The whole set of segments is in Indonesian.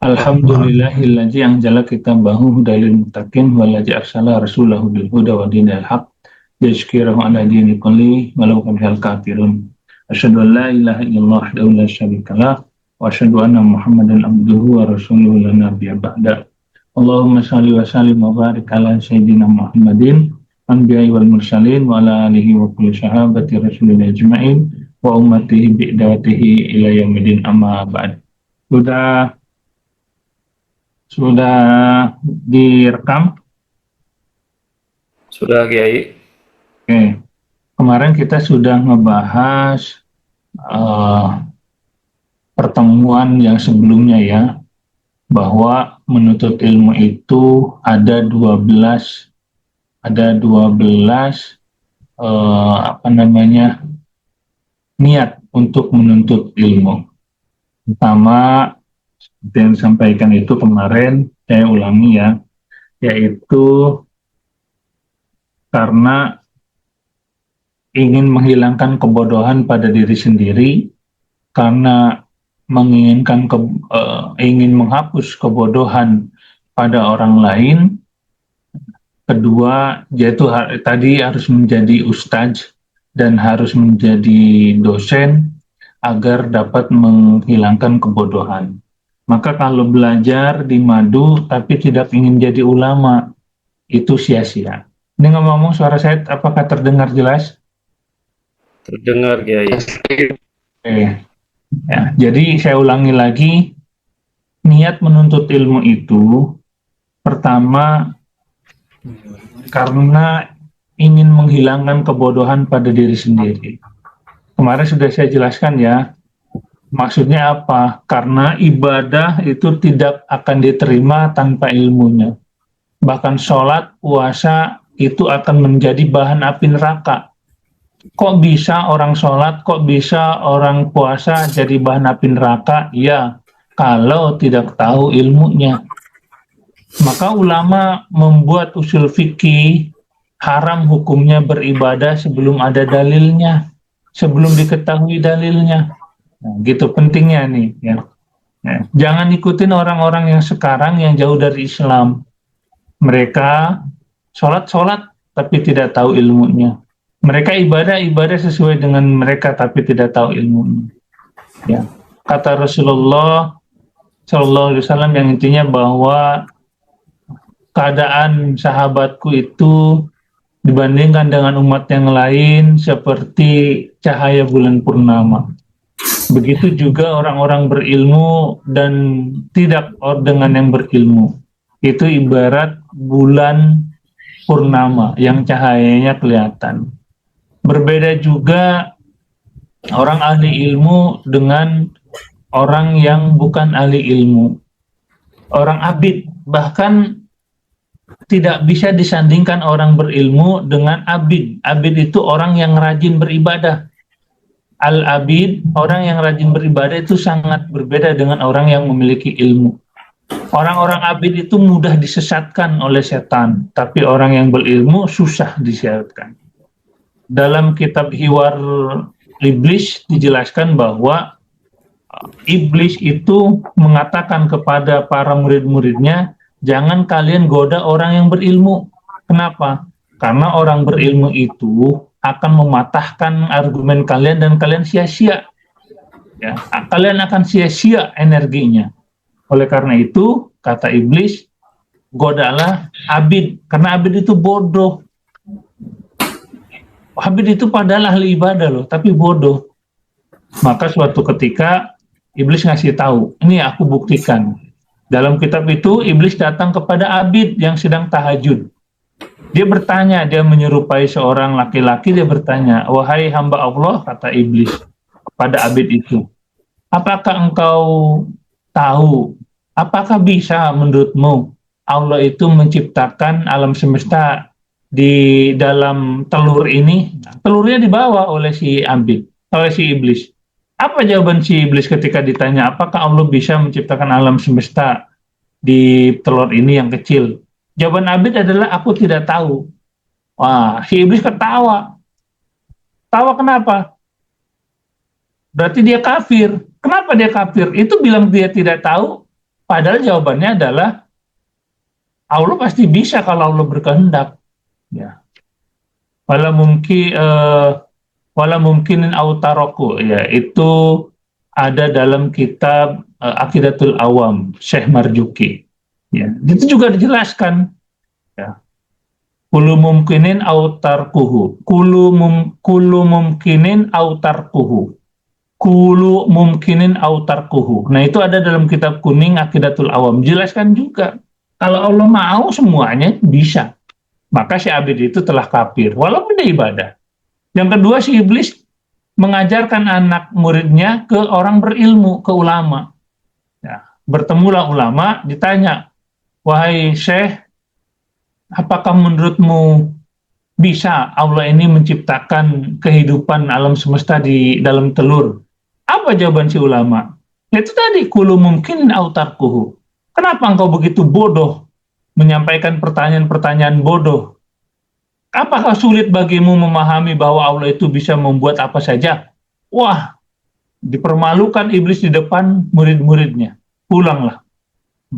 Alhamdulillahilladzi anzala kitabahu hudalil muttaqin waladzi arsala rasulahu bil huda wa dinil haq liyuzhhirahu 'ala dini kulli walau karihal kafirun. Asyhadu an la ilaha illallah wahdahu la syarikalah wa asyhadu anna Muhammadan abduhu wa rasuluhu la nabiyya ba'da. Allahumma shalli wa sallim wa barik ala sayyidina Muhammadin anbiya'i wal mursalin wa ala alihi wa kulli sahabati rasulillah ajma'in wa ummatihi bi'dawatihi ila yaumil amma ba'd. Sudah Sudah direkam? Sudah, Kiai. Oke. Kemarin kita sudah ngebahas pertemuan yang sebelumnya ya, bahwa menuntut ilmu itu ada 12 niat untuk menuntut ilmu. Pertama, seperti yang disampaikan itu kemarin, saya ulangi ya, yaitu karena ingin menghilangkan kebodohan pada diri sendiri, karena ingin menghapus kebodohan pada orang lain. Kedua, yaitu tadi harus menjadi ustadz dan harus menjadi dosen agar dapat menghilangkan kebodohan. Maka kalau belajar di madu tapi tidak ingin jadi ulama, itu sia-sia. Ini ngomong suara saya apakah terdengar jelas? Terdengar, Kiai. Ya, jadi saya ulangi lagi, niat menuntut ilmu itu pertama karena ingin menghilangkan kebodohan pada diri sendiri. Kemarin sudah saya jelaskan ya, maksudnya apa? Karena ibadah itu tidak akan diterima tanpa ilmunya. Bahkan sholat, puasa itu akan menjadi bahan api neraka. Kok bisa orang sholat, kok bisa orang puasa jadi bahan api neraka? Ya, kalau tidak tahu ilmunya. Maka ulama membuat usul fikih, haram hukumnya beribadah sebelum ada dalilnya, sebelum diketahui dalilnya. Nah, gitu pentingnya nih ya. Nah, jangan ikutin orang-orang yang sekarang yang jauh dari Islam. Mereka sholat tapi tidak tahu ilmunya. Mereka ibadah sesuai dengan mereka tapi tidak tahu ilmunya. Ya. Kata Rasulullah Shallallahu Alaihi Wasallam yang intinya bahwa keadaan sahabatku itu dibandingkan dengan umat yang lain seperti cahaya bulan purnama. Begitu juga orang-orang berilmu dan tidak dengan yang berilmu. Itu ibarat bulan purnama yang cahayanya kelihatan. Berbeda juga orang ahli ilmu dengan orang yang bukan ahli ilmu. Orang abid, bahkan tidak bisa disandingkan orang berilmu dengan abid. Abid itu orang yang rajin beribadah. Al-abid, orang yang rajin beribadah itu sangat berbeda dengan orang yang memiliki ilmu. Orang-orang abid itu mudah disesatkan oleh setan, tapi orang yang berilmu susah disesatkan. Dalam kitab Hiwar Iblis dijelaskan bahwa iblis itu mengatakan kepada para murid-muridnya, jangan kalian goda orang yang berilmu. Kenapa? Karena orang berilmu itu akan mematahkan argumen kalian dan kalian sia-sia. Ya, kalian akan sia-sia energinya. Oleh karena itu, kata iblis, godalah abid, karena abid itu bodoh. Abid itu padahal ahli ibadah loh, tapi bodoh. Maka suatu ketika iblis ngasih tahu, ini aku buktikan. Dalam kitab itu, iblis datang kepada abid yang sedang tahajud. Dia bertanya, dia menyerupai seorang laki-laki, dia bertanya, wahai hamba Allah, kata iblis kepada abid itu, apakah engkau tahu, apakah bisa menurutmu Allah itu menciptakan alam semesta di dalam telur ini? Telurnya dibawa oleh si abid, oleh si iblis. Apa jawaban si iblis ketika ditanya, apakah Allah bisa menciptakan alam semesta di telur ini yang kecil? Jawaban abid adalah, aku tidak tahu. Wah, si iblis ketawa. Tawa kenapa? Berarti dia kafir. Kenapa dia kafir? Itu bilang dia tidak tahu, Padahal jawabannya adalah Allah pasti bisa kalau Allah berkehendak. Ya. Wala mungkinin autaroku, ya itu ada dalam kitab Aqidatul Awam Syekh Marzuki. Ya, itu juga dijelaskan. Ya. Kulu mumkinin autarkuhu, kulu mumkinin autarkuhu, kulu mumkinin autarkuhu. Nah itu ada dalam kitab kuning Aqidatul Awam. Jelaskan juga kalau Allah mau semuanya bisa. Maka si Abid itu telah kafir, walaupun dia ibadah. Yang kedua, si iblis mengajarkan anak muridnya ke orang berilmu, ke ulama. Ya, bertemulah ulama, ditanya, wahai Syekh, apakah menurutmu bisa Allah ini menciptakan kehidupan alam semesta di dalam telur? Apa jawaban si ulama? Itu tadi, kulu mungkin autarkuhu. Kenapa engkau begitu bodoh menyampaikan pertanyaan-pertanyaan bodoh? Apakah sulit bagimu memahami bahwa Allah itu bisa membuat apa saja? Wah, dipermalukan iblis di depan murid-muridnya. Pulanglah.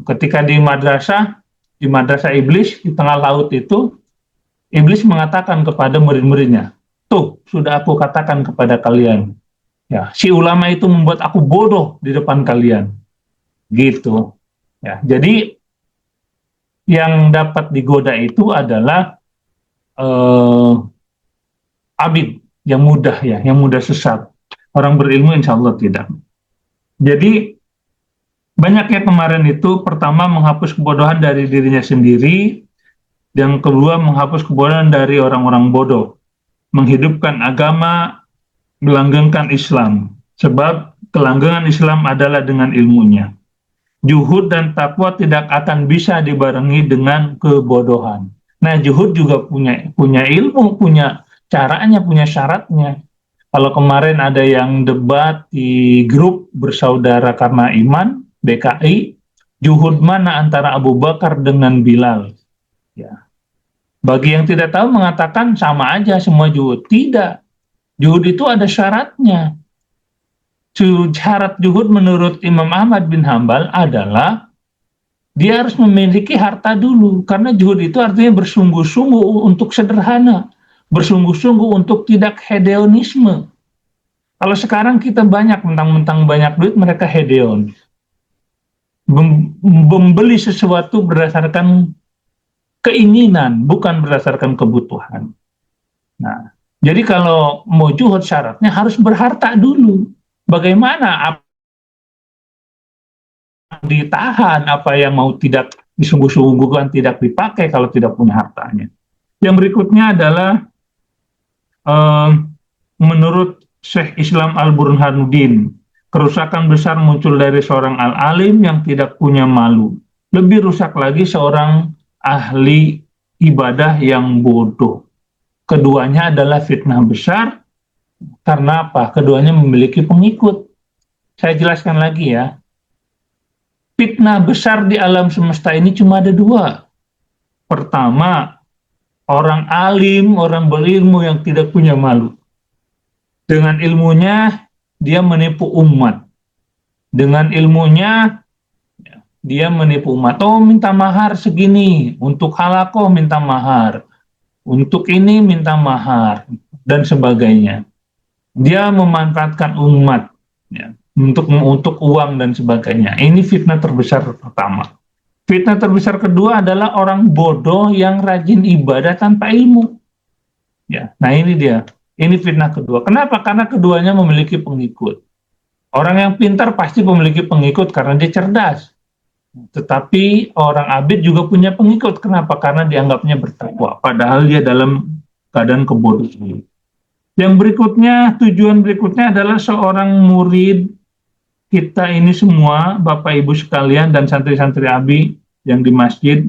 Ketika di madrasah iblis, di tengah laut itu, iblis mengatakan kepada murid-muridnya, tuh, sudah aku katakan kepada kalian. Ya, si ulama itu membuat aku bodoh di depan kalian. Gitu. Ya, jadi yang dapat digoda itu adalah abid yang mudah yang mudah sesat. Orang berilmu insya Allah tidak. Jadi banyaknya kemarin itu, pertama menghapus kebodohan dari dirinya sendiri, yang kedua menghapus kebodohan dari orang-orang bodoh, menghidupkan agama, melanggengkan Islam, sebab kelanggengan Islam adalah dengan ilmunya. Juhud dan takwa tidak akan bisa dibarengi dengan kebodohan. Nah, juhud juga punya ilmu, punya caranya, punya syaratnya. Kalau kemarin ada yang debat di grup Bersaudara Karena Iman, BKI, juhud mana antara Abu Bakar dengan Bilal? Ya. Bagi yang tidak tahu mengatakan sama aja semua juhud. Tidak. Juhud itu ada syaratnya. Syarat juhud menurut Imam Ahmad bin Hambal adalah dia harus memiliki harta dulu, karena juhud itu artinya bersungguh-sungguh untuk sederhana, bersungguh-sungguh untuk tidak hedonisme. Kalau sekarang kita banyak mentang-mentang banyak duit, mereka hedon, membeli sesuatu berdasarkan keinginan, bukan berdasarkan kebutuhan. Nah, jadi kalau mau juhud syaratnya harus berharta dulu. Bagaimana ditahan, apa yang mau tidak disungguh-sungguhkan tidak dipakai kalau tidak punya hartanya. Yang berikutnya adalah menurut Syekh Islam Al-Burhanuddin, kerusakan besar muncul dari seorang al-alim yang tidak punya malu. Lebih rusak lagi seorang ahli ibadah yang bodoh. Keduanya adalah fitnah besar. Karena apa? Keduanya memiliki pengikut. Saya jelaskan lagi ya. Fitnah besar di alam semesta ini cuma ada dua. Pertama, orang alim, orang berilmu yang tidak punya malu. Dengan ilmunya, dia menipu umat. Dengan ilmunya, dia menipu umat. Oh, minta mahar segini. Untuk halakoh minta mahar. Untuk ini minta mahar. Dan sebagainya. Dia memanfaatkan umat. Ya, untuk uang dan sebagainya. Ini fitnah terbesar pertama. Fitnah terbesar kedua adalah orang bodoh yang rajin ibadah tanpa ilmu. Ya, nah ini dia. Ini fitnah kedua. Kenapa? Karena keduanya memiliki pengikut. Orang yang pintar pasti memiliki pengikut karena dia cerdas. Tetapi orang abid juga punya pengikut. Kenapa? Karena dianggapnya bertakwa. Padahal dia dalam keadaan kebodohan. Yang berikutnya, tujuan berikutnya adalah seorang murid kita ini semua, Bapak Ibu sekalian dan santri-santri Abi yang di masjid,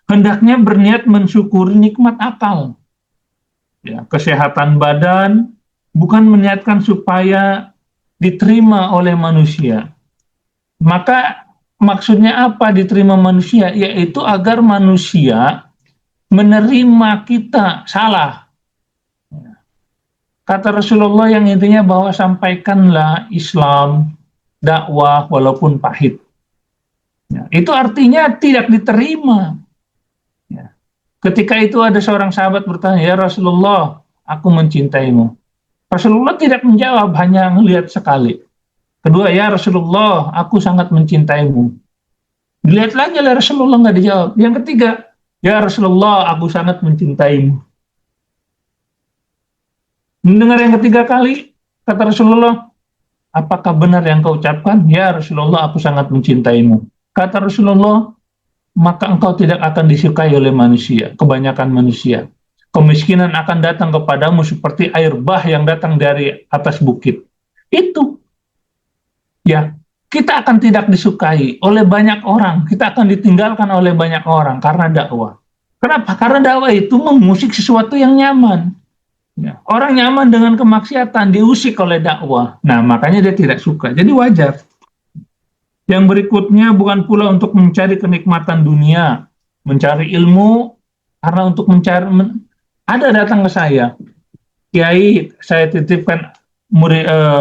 hendaknya berniat mensyukuri nikmat akal. Ya, kesehatan badan, bukan meniatkan supaya diterima oleh manusia. Maka maksudnya apa diterima manusia? Yaitu agar manusia menerima kita salah. Kata Rasulullah yang intinya bahwa sampaikanlah Islam, dakwah walaupun pahit. Ya, itu artinya tidak diterima. Ya. Ketika itu ada seorang sahabat bertanya, "Ya Rasulullah, aku mencintaimu." Rasulullah tidak menjawab, hanya melihat sekali. Kedua, "Ya Rasulullah, aku sangat mencintaimu." Dilihat lagi oleh Rasulullah, nggak dijawab. Yang ketiga, "Ya Rasulullah, aku sangat mencintaimu." Mendengar yang ketiga kali, kata Rasulullah, "Apakah benar yang kau ucapkan?" "Ya Rasulullah, aku sangat mencintaimu." Kata Rasulullah, "Maka engkau tidak akan disukai oleh manusia, kebanyakan manusia. Kemiskinan akan datang kepadamu seperti air bah yang datang dari atas bukit." Itu, ya, kita akan tidak disukai oleh banyak orang, kita akan ditinggalkan oleh banyak orang karena dakwah. Kenapa? Karena dakwah itu mengusik sesuatu yang nyaman. Ya, orang nyaman dengan kemaksiatan diusik oleh dakwah. Nah, makanya dia tidak suka. Jadi wajar. Yang berikutnya bukan pula untuk mencari kenikmatan dunia, mencari ilmu, karena untuk mencari ada datang ke saya, "Kiai, saya titipkan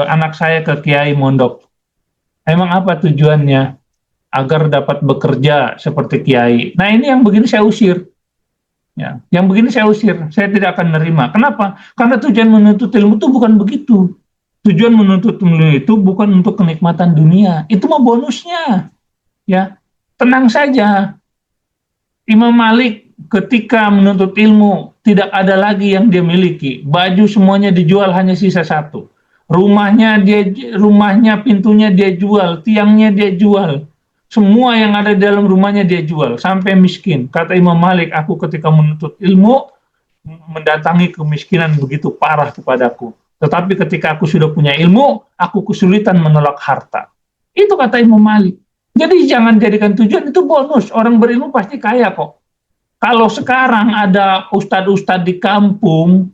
anak saya ke Kiai Mondok." Emang apa tujuannya? Agar dapat bekerja seperti Kiai. Nah, ini yang begini saya usir. Ya, yang begini saya usir, saya tidak akan nerima. Kenapa? Karena tujuan menuntut ilmu itu bukan begitu. Tujuan menuntut ilmu itu bukan untuk kenikmatan dunia, itu mah bonusnya. Ya, tenang saja. Imam Malik ketika menuntut ilmu tidak ada lagi yang dia miliki. Baju semuanya dijual, hanya sisa satu. Rumahnya pintunya dia jual, tiangnya dia jual. Semua yang ada di dalam rumahnya dia jual sampai miskin. Kata Imam Malik, "Aku ketika menuntut ilmu mendatangi kemiskinan begitu parah kepadaku. Tetapi ketika aku sudah punya ilmu, aku kesulitan menolak harta." Itu kata Imam Malik. Jadi jangan jadikan tujuan, itu bonus. Orang berilmu pasti kaya kok. Kalau sekarang ada ustadz-ustadz di kampung,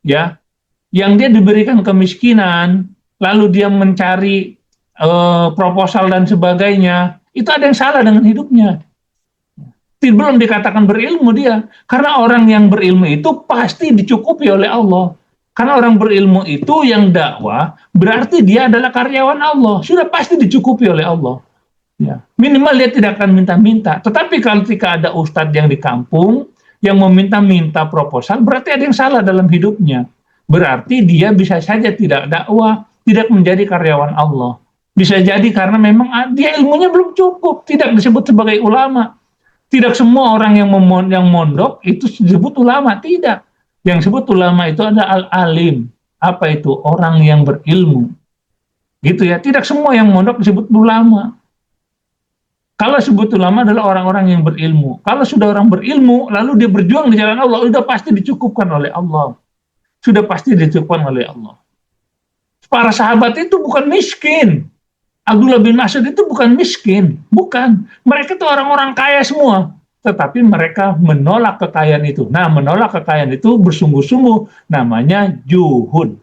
ya, yang dia diberikan kemiskinan, lalu dia mencari proposal dan sebagainya, itu ada yang salah dengan hidupnya. Belum dikatakan berilmu dia, karena orang yang berilmu itu pasti dicukupi oleh Allah. Karena orang berilmu itu yang dakwah, berarti dia adalah karyawan Allah, sudah pasti dicukupi oleh Allah. Ya, minimal dia tidak akan minta-minta. Tetapi kalau ketika ada ustadz yang di kampung yang meminta-minta proposal, berarti ada yang salah dalam hidupnya. Berarti dia bisa saja tidak dakwah, tidak menjadi karyawan Allah. Bisa jadi karena memang dia ilmunya belum cukup, tidak disebut sebagai ulama. Tidak semua orang yang mondok itu disebut ulama, tidak. Yang disebut ulama itu ada al-alim. Apa itu? Orang yang berilmu. Gitu ya. Tidak semua yang mondok disebut ulama. Kalau sebut ulama adalah orang-orang yang berilmu. Kalau sudah orang berilmu, lalu dia berjuang di jalan Allah, sudah pasti dicukupkan oleh Allah. Sudah pasti dicukupkan oleh Allah. Para sahabat itu bukan miskin. Abdullah bin Mas'ud itu bukan miskin, bukan. Mereka itu orang-orang kaya semua, tetapi mereka menolak kekayaan itu. Nah, menolak kekayaan itu bersungguh-sungguh, namanya juhud.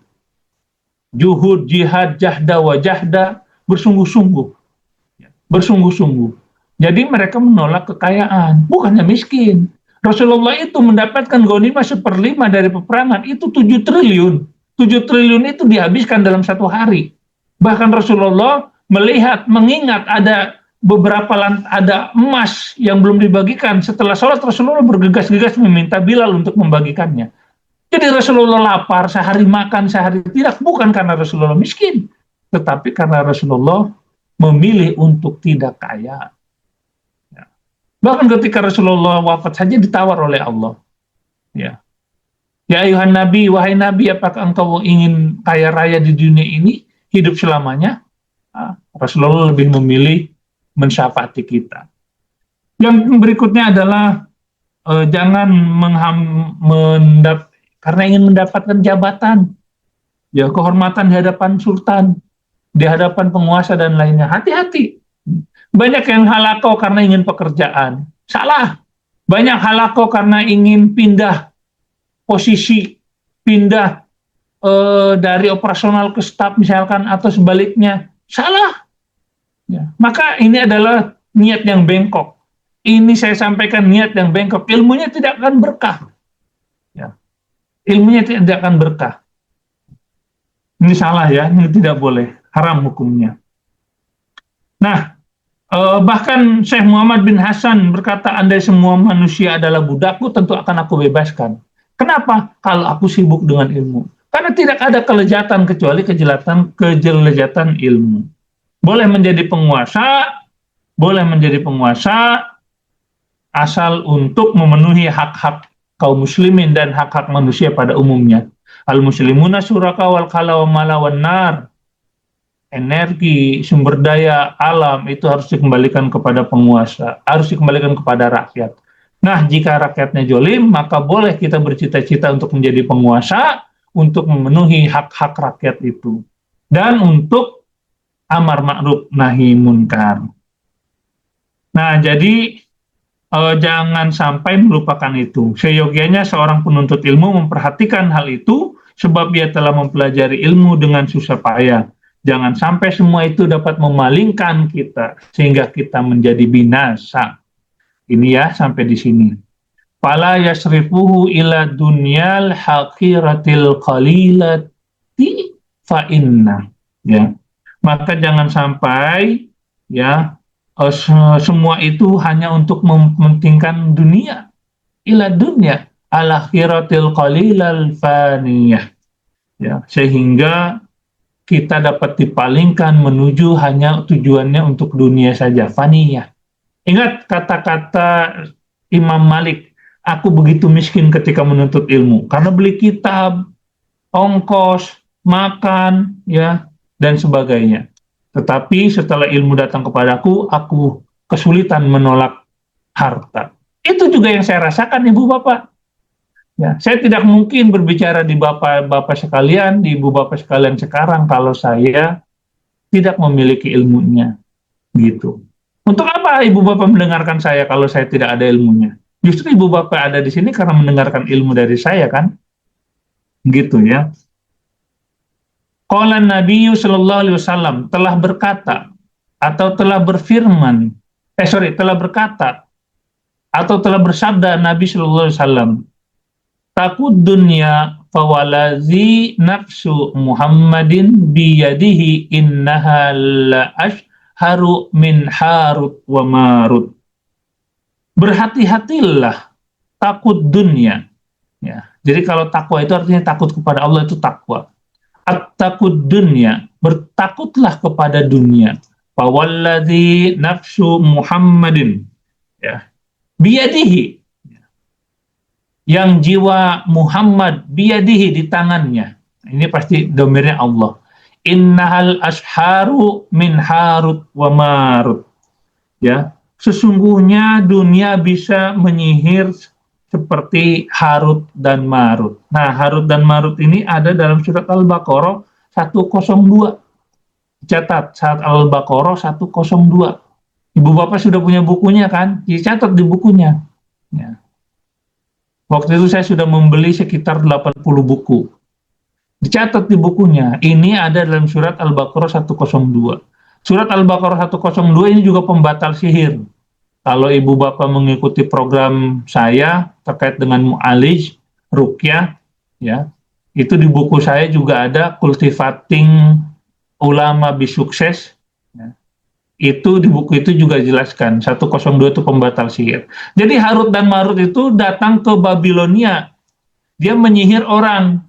Juhud, jihad, jahda, wajahda, bersungguh-sungguh. Bersungguh-sungguh. Jadi mereka menolak kekayaan, bukannya miskin. Rasulullah itu mendapatkan ghanimah 1/5 dari peperangan, itu 7 triliun. 7 triliun itu dihabiskan dalam satu hari. Bahkan Rasulullah melihat, mengingat ada beberapa ada emas yang belum dibagikan. Setelah sholat, Rasulullah bergegas-gegas meminta Bilal untuk membagikannya. Jadi Rasulullah lapar, sehari makan, sehari tidak, bukan karena Rasulullah miskin, tetapi karena Rasulullah memilih untuk tidak kaya. Ya. Bahkan ketika Rasulullah wafat saja ditawar oleh Allah. Ya, ya ayuhan Nabi, wahai Nabi, apakah engkau ingin kaya raya di dunia ini, hidup selamanya? Rasulullah lebih memilih mensyafaati kita. Yang berikutnya adalah jangan karena ingin mendapatkan jabatan, ya, kehormatan di hadapan sultan, di hadapan penguasa dan lainnya. Hati-hati. Banyak yang halako karena ingin pekerjaan. Salah. Banyak halako karena ingin pindah posisi, pindah dari operasional ke staf misalkan, atau sebaliknya. Salah. Ya. Maka ini adalah niat yang bengkok. Ini saya sampaikan niat yang bengkok. Ilmunya tidak akan berkah. Ya. Ilmunya tidak akan berkah. Ini salah ya, ini tidak boleh. Haram hukumnya. Nah, Bahkan Syekh Muhammad bin Hasan berkata, andai semua manusia adalah budakku, tentu akan aku bebaskan. Kenapa? Kalau aku sibuk dengan ilmu. Karena tidak ada kelezatan kecuali kejelejatan ilmu. Boleh menjadi penguasa asal untuk memenuhi hak-hak kaum muslimin dan hak-hak manusia pada umumnya. Al-muslimuna suraka wal khala wa mala wan nar. Energi, sumber daya alam itu harus dikembalikan kepada penguasa, harus dikembalikan kepada rakyat. Nah, jika rakyatnya jolim, maka boleh kita bercita-cita untuk menjadi penguasa, untuk memenuhi hak-hak rakyat itu. Dan untuk amar ma'ruf nahi munkar. Nah, jadi jangan sampai melupakan itu. Seyogianya seorang penuntut ilmu memperhatikan hal itu, sebab dia telah mempelajari ilmu dengan susah payah. Jangan sampai semua itu dapat memalingkan kita, sehingga kita menjadi binasa. Ini ya, sampai di sini. Fala yasrifuhu ila dunyal haqiratil qalilati fa inna. Ya. Maka jangan sampai ya semua itu hanya untuk mementingkan dunia. Ila dunya al-akhiratil qalilal faniyah. Ya, sehingga kita dapat dipalingkan menuju hanya tujuannya untuk dunia saja, faniyah. Ingat kata-kata Imam Malik, aku begitu miskin ketika menuntut ilmu karena beli kitab, ongkos, makan, ya, dan sebagainya. Tetapi setelah ilmu datang kepadaku, aku kesulitan menolak harta. Itu juga yang saya rasakan, Ibu Bapak. Ya, saya tidak mungkin berbicara di bapak-bapak sekalian, di ibu bapak sekalian sekarang kalau saya tidak memiliki ilmunya, gitu. Untuk apa ibu bapak mendengarkan saya kalau saya tidak ada ilmunya? Justru ibu bapak ada di sini karena mendengarkan ilmu dari saya, kan? Gitu ya. Qala Nabi sallallahu alaihi wasallam telah berkata atau telah berfirman, telah berkata atau telah bersabda Nabi sallallahu alaihi wasallam, takut dunya fawalazi nafsu Muhammadin biyadihi innaha la ashharu min harut wa marut. Berhati-hatilah takut dunia. Ya. Jadi kalau takwa itu artinya takut kepada Allah, itu takwa. At-takut dunya, bertakutlah kepada dunia. Fawalazi nafsu Muhammadin, ya, biyadihi, yang jiwa Muhammad biyadihi, di tangannya. Ini pasti domirnya Allah. Innahal asharu min harut wa marut. Ya, sesungguhnya dunia bisa menyihir seperti Harut dan Marut. Nah, Harut dan Marut ini ada dalam surat Al-Baqarah 102. Catat, surat Al-Baqarah 102. Ibu Bapak sudah punya bukunya, kan? Dicatat di bukunya. Ya. Waktu itu saya sudah membeli sekitar 80 buku. Dicatat di bukunya. Ini ada dalam surat Al-Baqarah 102. Surat Al-Baqarah 102 ini juga pembatal sihir. Kalau ibu bapak mengikuti program saya terkait dengan mu'alij, ruqyah, ya, itu di buku saya juga ada Cultivating Ulama Bisukses. Ya. Itu di buku itu juga jelaskan 102 itu pembatal sihir. Jadi Harut dan Marut itu datang ke Babilonia. Dia menyihir orang.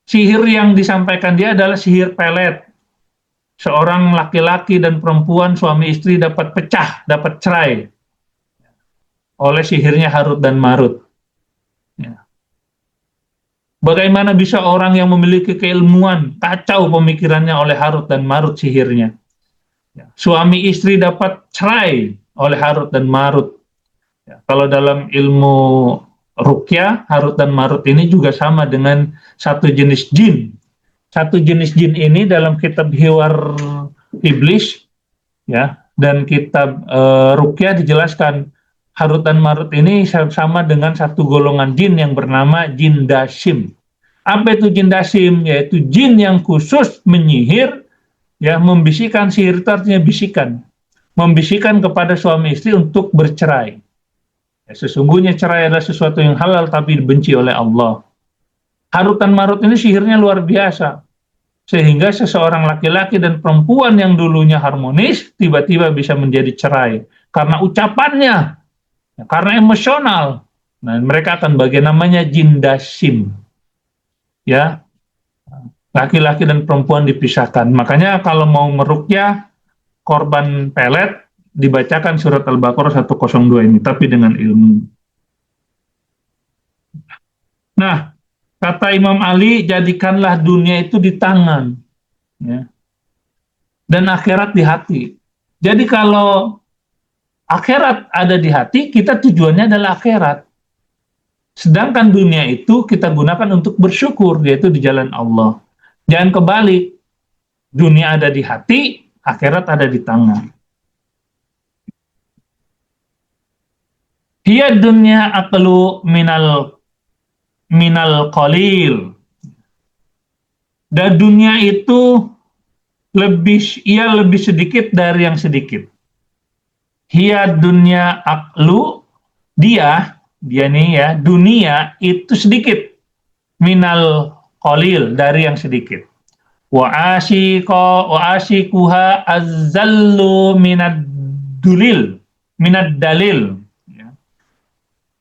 Sihir yang disampaikan dia adalah sihir pelet. Seorang laki-laki dan perempuan, suami istri dapat pecah, dapat cerai oleh sihirnya Harut dan Marut. Ya. Bagaimana bisa orang yang memiliki keilmuan kacau pemikirannya oleh Harut dan Marut sihirnya? Ya. Suami istri dapat cerai oleh Harut dan Marut. Ya. Kalau dalam ilmu ruqyah, Harut dan Marut ini juga sama dengan satu jenis jin. Satu jenis jin ini dalam kitab Hiwar Iblis, ya, dan kitab ruqyah dijelaskan Harut dan Marut ini sama dengan satu golongan jin yang bernama jin dasim. Apa itu jin dasim? Yaitu jin yang khusus menyihir, ya, membisikkan. Sihir itu artinya bisikan, membisikkan kepada suami istri untuk bercerai. Ya, sesungguhnya cerai adalah sesuatu yang halal tapi dibenci oleh Allah. Harut dan Marut ini sihirnya luar biasa. sehingga seseorang laki-laki dan perempuan yang dulunya harmonis tiba-tiba bisa menjadi cerai karena ucapannya, karena emosional. Nah, mereka akan bagian namanya jin dasim. Ya, laki-laki dan perempuan dipisahkan. Makanya kalau mau meruqyah korban pelet, dibacakan surat Al-Baqarah 102 ini, tapi dengan ilmu. Nah, kata Imam Ali, jadikanlah dunia itu di tangan, ya, dan akhirat di hati. Jadi kalau akhirat ada di hati, kita tujuannya adalah akhirat. Sedangkan dunia itu kita gunakan untuk bersyukur, yaitu di jalan Allah. Jangan kebalik, dunia ada di hati, akhirat ada di tangan. Hiya dunya aqlu minal qalil. Dan dunia itu lebih sedikit dari yang sedikit. Hiya dunya aqlu, dia nih ya, dunia itu sedikit minal qalil, dari yang sedikit. Wa asikuha azzallu minad dalil.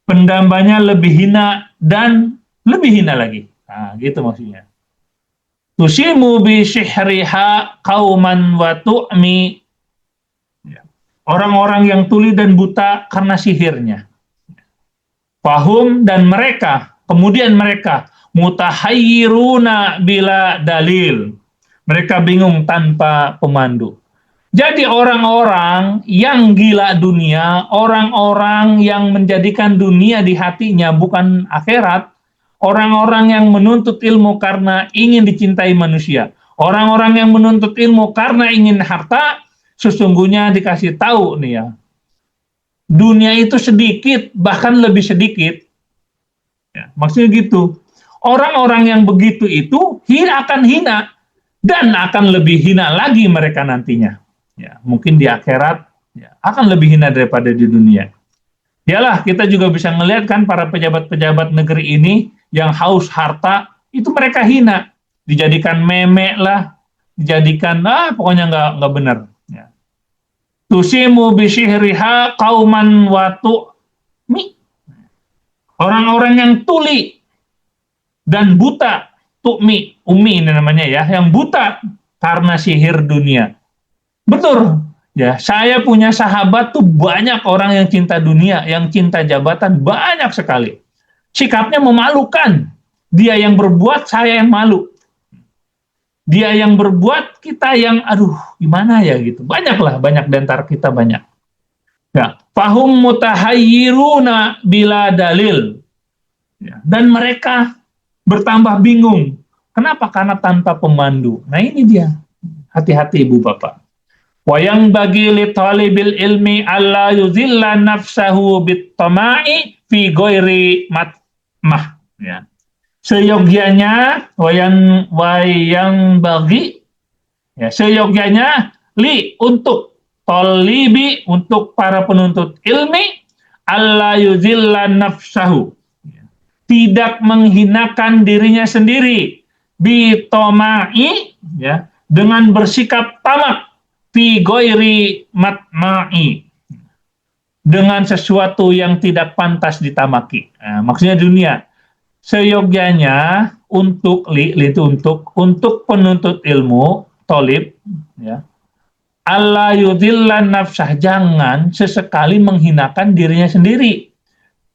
Pendambanya lebih hina dan lebih hina lagi. Nah, gitu maksudnya. Tusimu bi syihriha qauman wa tu'mi. Orang-orang yang tuli dan buta karena sihirnya. Fahum, dan mereka, kemudian mereka mutahayyiruna bila dalil. Mereka bingung tanpa pemandu. Jadi orang-orang yang gila dunia, orang-orang yang menjadikan dunia di hatinya bukan akhirat, orang-orang yang menuntut ilmu karena ingin dicintai manusia, orang-orang yang menuntut ilmu karena ingin harta, sesungguhnya dikasih tahu nih ya, dunia itu sedikit, bahkan lebih sedikit. Ya, maksudnya gitu. Orang-orang yang begitu itu akan hina, dan akan lebih hina lagi mereka nantinya. Ya, mungkin di akhirat ya, akan lebih hina daripada di dunia. Yalah, kita juga bisa melihat kan para pejabat-pejabat negeri ini yang haus harta, itu mereka hina, dijadikan meme lah, dijadikan pokoknya nggak benar. Ya. Tusimu bisyihriha qauman wa tu'mi. Orang-orang yang tuli dan buta, tu'mi, umi ini namanya ya, yang buta karena sihir dunia. Betul, ya. Saya punya sahabat tuh banyak orang yang cinta dunia, yang cinta jabatan, banyak sekali. Sikapnya memalukan. Dia yang berbuat, saya yang malu. Dia yang berbuat, kita yang, aduh, gimana ya gitu. Banyaklah, banyak di antara kita banyak. Ya, fahum mutahayyiruna bila dalil. Ya, dan mereka bertambah bingung. Kenapa? Karena tanpa pemandu. Nah ini dia. Hati-hati ibu bapak. Wayang bagi li talibil ilmi alla yuzilla nafsahu bit-tama'i fi ghairi matmah. Ya. Seyogyanya wayang bagi, ya, seyogyanya li untuk talibi, untuk para penuntut ilmi, alla yuzilla nafsahu, ya, tidak menghinakan dirinya sendiri, bitoma'i, ya, dengan bersikap tamak, fi ghairi matma'i, dengan sesuatu yang tidak pantas ditamaki. Nah, maksudnya dunia. Seyogyanya untuk itu untuk penuntut ilmu, tolib, ya. Allah yudhillan nafsah, jangan sesekali menghinakan dirinya sendiri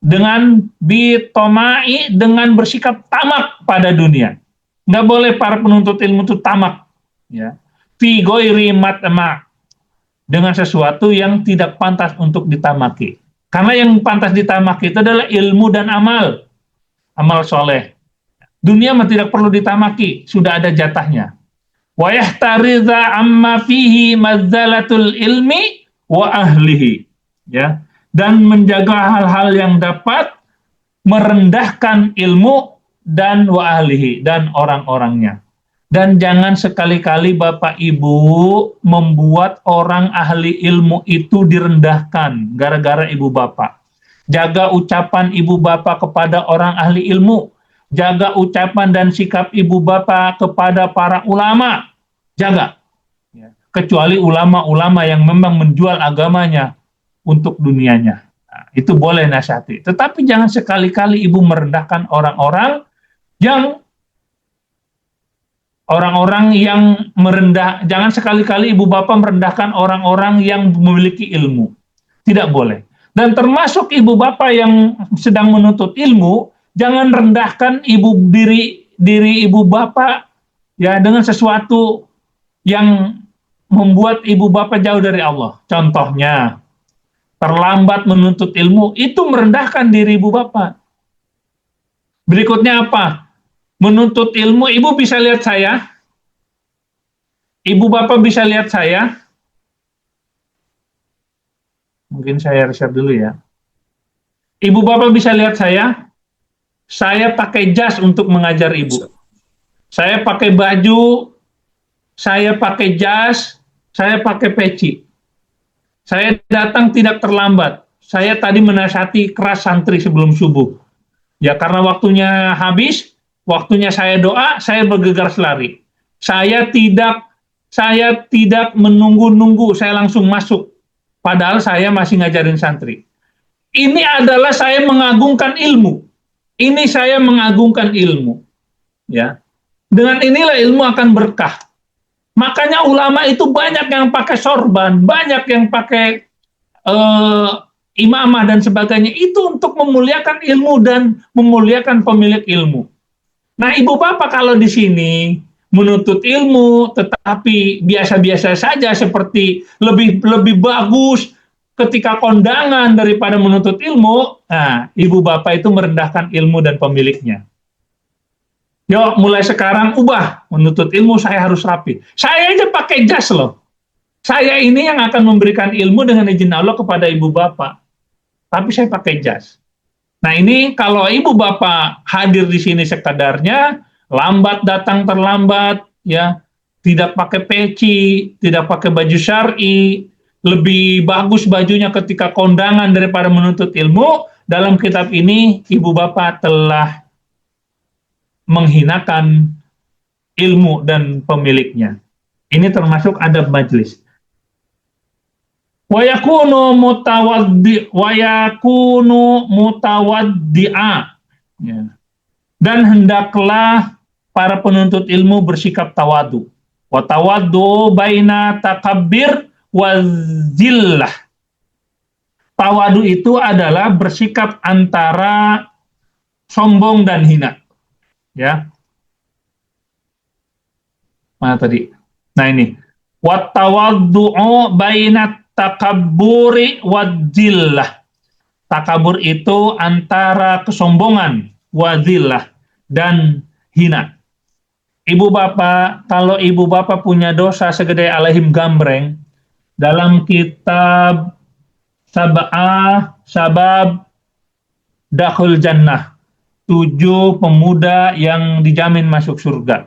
dengan bitoma'i, dengan bersikap tamak pada dunia. Nggak boleh para penuntut ilmu itu tamak, ya. Fi ghairi matma', dengan sesuatu yang tidak pantas untuk ditamaki. Karena yang pantas ditamaki itu adalah ilmu dan amal soleh. Dunia mah tidak perlu ditamaki, sudah ada jatahnya. Wa yahtariza amma fihi mazzalatul ilmi wa ahlihi, ya, dan menjaga hal-hal yang dapat merendahkan ilmu dan wa ahlihi, dan orang-orangnya. Dan jangan sekali-kali Bapak Ibu membuat orang ahli ilmu itu direndahkan gara-gara ibu bapak. Jaga ucapan ibu bapak kepada orang ahli ilmu. jaga ucapan dan sikap ibu bapak kepada para ulama, jaga. Ya. Kecuali ulama-ulama yang memang menjual agamanya untuk dunianya. Nah, itu boleh nasihati. Tetapi jangan sekali-kali ibu merendahkan orang-orang yang jangan sekali-kali ibu bapak merendahkan orang-orang yang memiliki ilmu. Tidak boleh. Dan termasuk ibu bapak yang sedang menuntut ilmu, jangan rendahkan diri ibu bapak ya dengan sesuatu yang membuat ibu bapak jauh dari Allah. Contohnya, terlambat menuntut ilmu, itu merendahkan diri ibu bapak. Berikutnya apa? Menuntut ilmu, ibu bisa lihat saya, ibu bapak bisa lihat saya. Mungkin saya riset dulu ya. Ibu bapak bisa lihat saya pakai jas untuk mengajar ibu. Saya pakai baju, saya pakai jas, saya pakai peci. Saya datang tidak terlambat. Saya tadi menasihati keras santri sebelum subuh. Ya karena waktunya habis, waktunya saya doa, saya bergegas lari. Saya tidak menunggu-nunggu, saya langsung masuk. Padahal saya masih ngajarin santri. Ini adalah saya mengagungkan ilmu. Ini saya mengagungkan ilmu. Ya. Dengan inilah ilmu akan berkah. Makanya ulama itu banyak yang pakai sorban, banyak yang pakai imamah dan sebagainya. Itu untuk memuliakan ilmu dan memuliakan pemilik ilmu. Nah, ibu bapak kalau di sini menuntut ilmu, tetapi biasa-biasa saja seperti lebih bagus ketika kondangan daripada menuntut ilmu, nah, ibu bapak itu merendahkan ilmu dan pemiliknya. Yuk, mulai sekarang ubah, menuntut ilmu saya harus rapi. Saya aja pakai jas loh. Saya ini yang akan memberikan ilmu dengan izin Allah kepada ibu bapak. Tapi saya pakai jas. Nah ini kalau ibu bapak hadir di sini sekadarnya, lambat datang terlambat, ya, tidak pakai peci, tidak pakai baju syar'i, lebih bagus bajunya ketika kondangan daripada menuntut ilmu, dalam kitab ini ibu bapak telah menghinakan ilmu dan pemiliknya. Ini termasuk adab majlis. Wa yakunu mutawaddi'a. Ya. Dan hendaklah para penuntut ilmu bersikap tawadu. Wa tawaddu baina takabbir wa zillah. Tawadu itu adalah bersikap antara sombong dan hina. Ya. Mana tadi? Nah ini. Wa tawaddu'u baina takabburi wa zillah. Takabur itu antara kesombongan, wazillah, dan hina. Ibu bapak, kalau ibu bapak punya dosa segede alahim gambreng, dalam kitab Sabab Dakhul Jannah, 7 pemuda yang dijamin masuk surga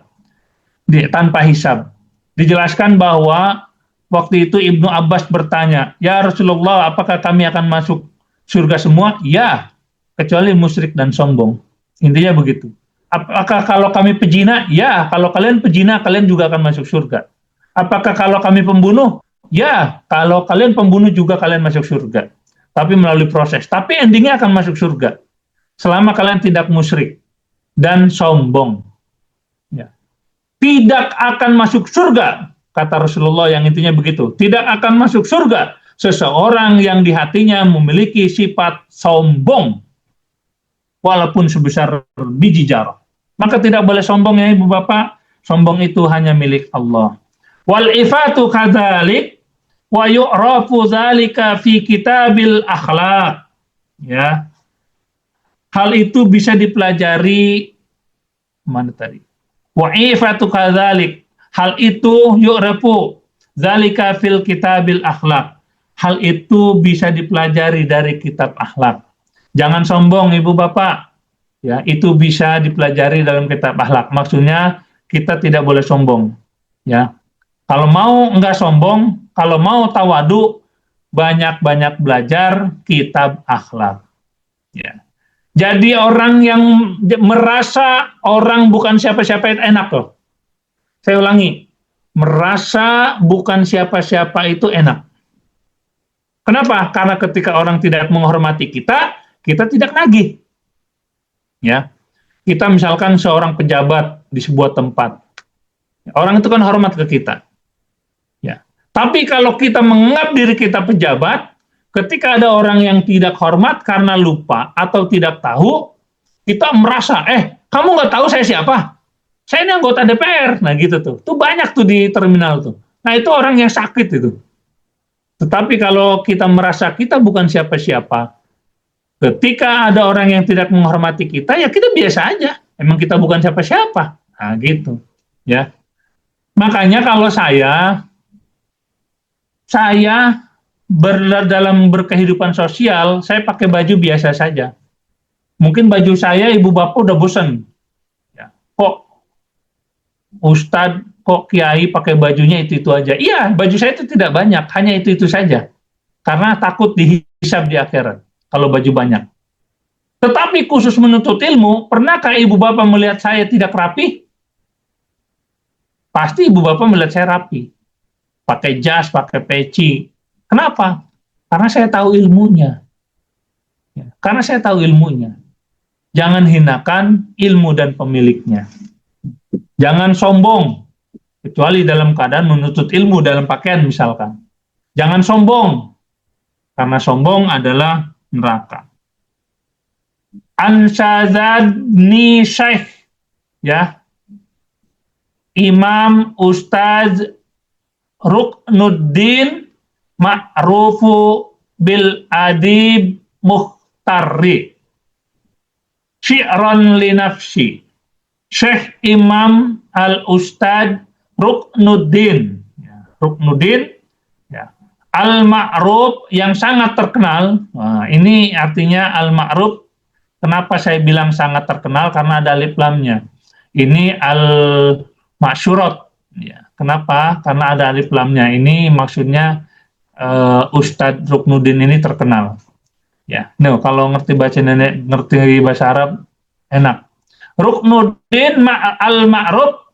tanpa hisab, dijelaskan bahwa waktu itu Ibnu Abbas bertanya, ya Rasulullah, apakah kami akan masuk surga semua? Ya, kecuali musyrik dan sombong. Intinya begitu. Apakah kalau kami pezina? Ya, kalau kalian pezina, kalian juga akan masuk surga. Apakah kalau kami pembunuh? Ya, kalau kalian pembunuh juga kalian masuk surga. Tapi melalui proses. Tapi endingnya akan masuk surga. Selama kalian tidak musyrik dan sombong. Ya. Tidak akan masuk surga, kata Rasulullah yang intinya begitu. Tidak akan masuk surga seseorang yang di hatinya memiliki sifat sombong, walaupun sebesar biji jarah. Maka tidak boleh sombong ya ibu bapak. Sombong itu hanya milik Allah. Wal ifatu kadzalik wa yu'rafu dzalika fi kitabil akhlaq. Ya. Hal itu bisa dipelajari mana tadi? Wa ifatu kadzalik. Hal itu yu'rafu dzalika fil kitabil akhlaq. Hal itu bisa dipelajari dari kitab akhlak. Jangan sombong ibu bapak. Ya, itu bisa dipelajari dalam kitab akhlak. Maksudnya kita tidak boleh sombong. Ya. Kalau mau enggak sombong, kalau mau tawadu, banyak-banyak belajar kitab akhlak. Ya. Jadi orang yang merasa orang bukan siapa-siapa itu enak loh. Saya ulangi, merasa bukan siapa-siapa itu enak. Kenapa? Karena ketika orang tidak menghormati kita, kita tidak nagih. Ya, kita misalkan seorang pejabat di sebuah tempat, orang itu kan hormat ke kita. Ya, tapi kalau kita menganggap diri kita pejabat, ketika ada orang yang tidak hormat karena lupa atau tidak tahu, kita merasa, kamu nggak tahu saya siapa? Saya ini anggota DPR. Nah gitu tuh. Tuh banyak tuh di terminal tuh. Nah itu orang yang sakit itu. Tetapi kalau kita merasa kita bukan siapa-siapa, ketika ada orang yang tidak menghormati kita, ya kita biasa aja. Emang kita bukan siapa-siapa. Nah gitu. Ya. Makanya kalau saya dalam berkehidupan sosial, saya pakai baju biasa saja. Mungkin baju saya ibu bapak udah bosan. Ya. Kok Ustadz, kok kiai pakai bajunya itu aja? Iya, baju saya itu tidak banyak, hanya itu saja. Karena takut dihisab di akhirat kalau baju banyak. Tetapi khusus menuntut ilmu, pernahkah ibu bapak melihat saya tidak rapi? Pasti ibu bapak melihat saya rapi. Pakai jas, pakai peci. Kenapa? Karena saya tahu ilmunya. Karena saya tahu ilmunya. Jangan hinakan ilmu dan pemiliknya. Jangan sombong, kecuali dalam keadaan menuntut ilmu dalam pakaian misalkan. Jangan sombong, karena sombong adalah neraka. Ansazadni Syekh, ya, Imam Ustaz Ruknuddin Ma'rufu bil Adib Muhtari Syi'ran li nafsi. Syekh Imam Al-Ustad Ruknuddin, ya, Al-Ma'ruf yang sangat terkenal. Nah, ini artinya Al-Ma'ruf. Kenapa saya bilang sangat terkenal? Karena ada alif lamnya. Ini Al-Ma'syurat. Ya, kenapa? Karena ada alif lamnya. Ini maksudnya Ustadz Ruknuddin ini terkenal. Ya, kalau ngerti bahasa Arab enak. Ruknuddin Al-Ma'ruf,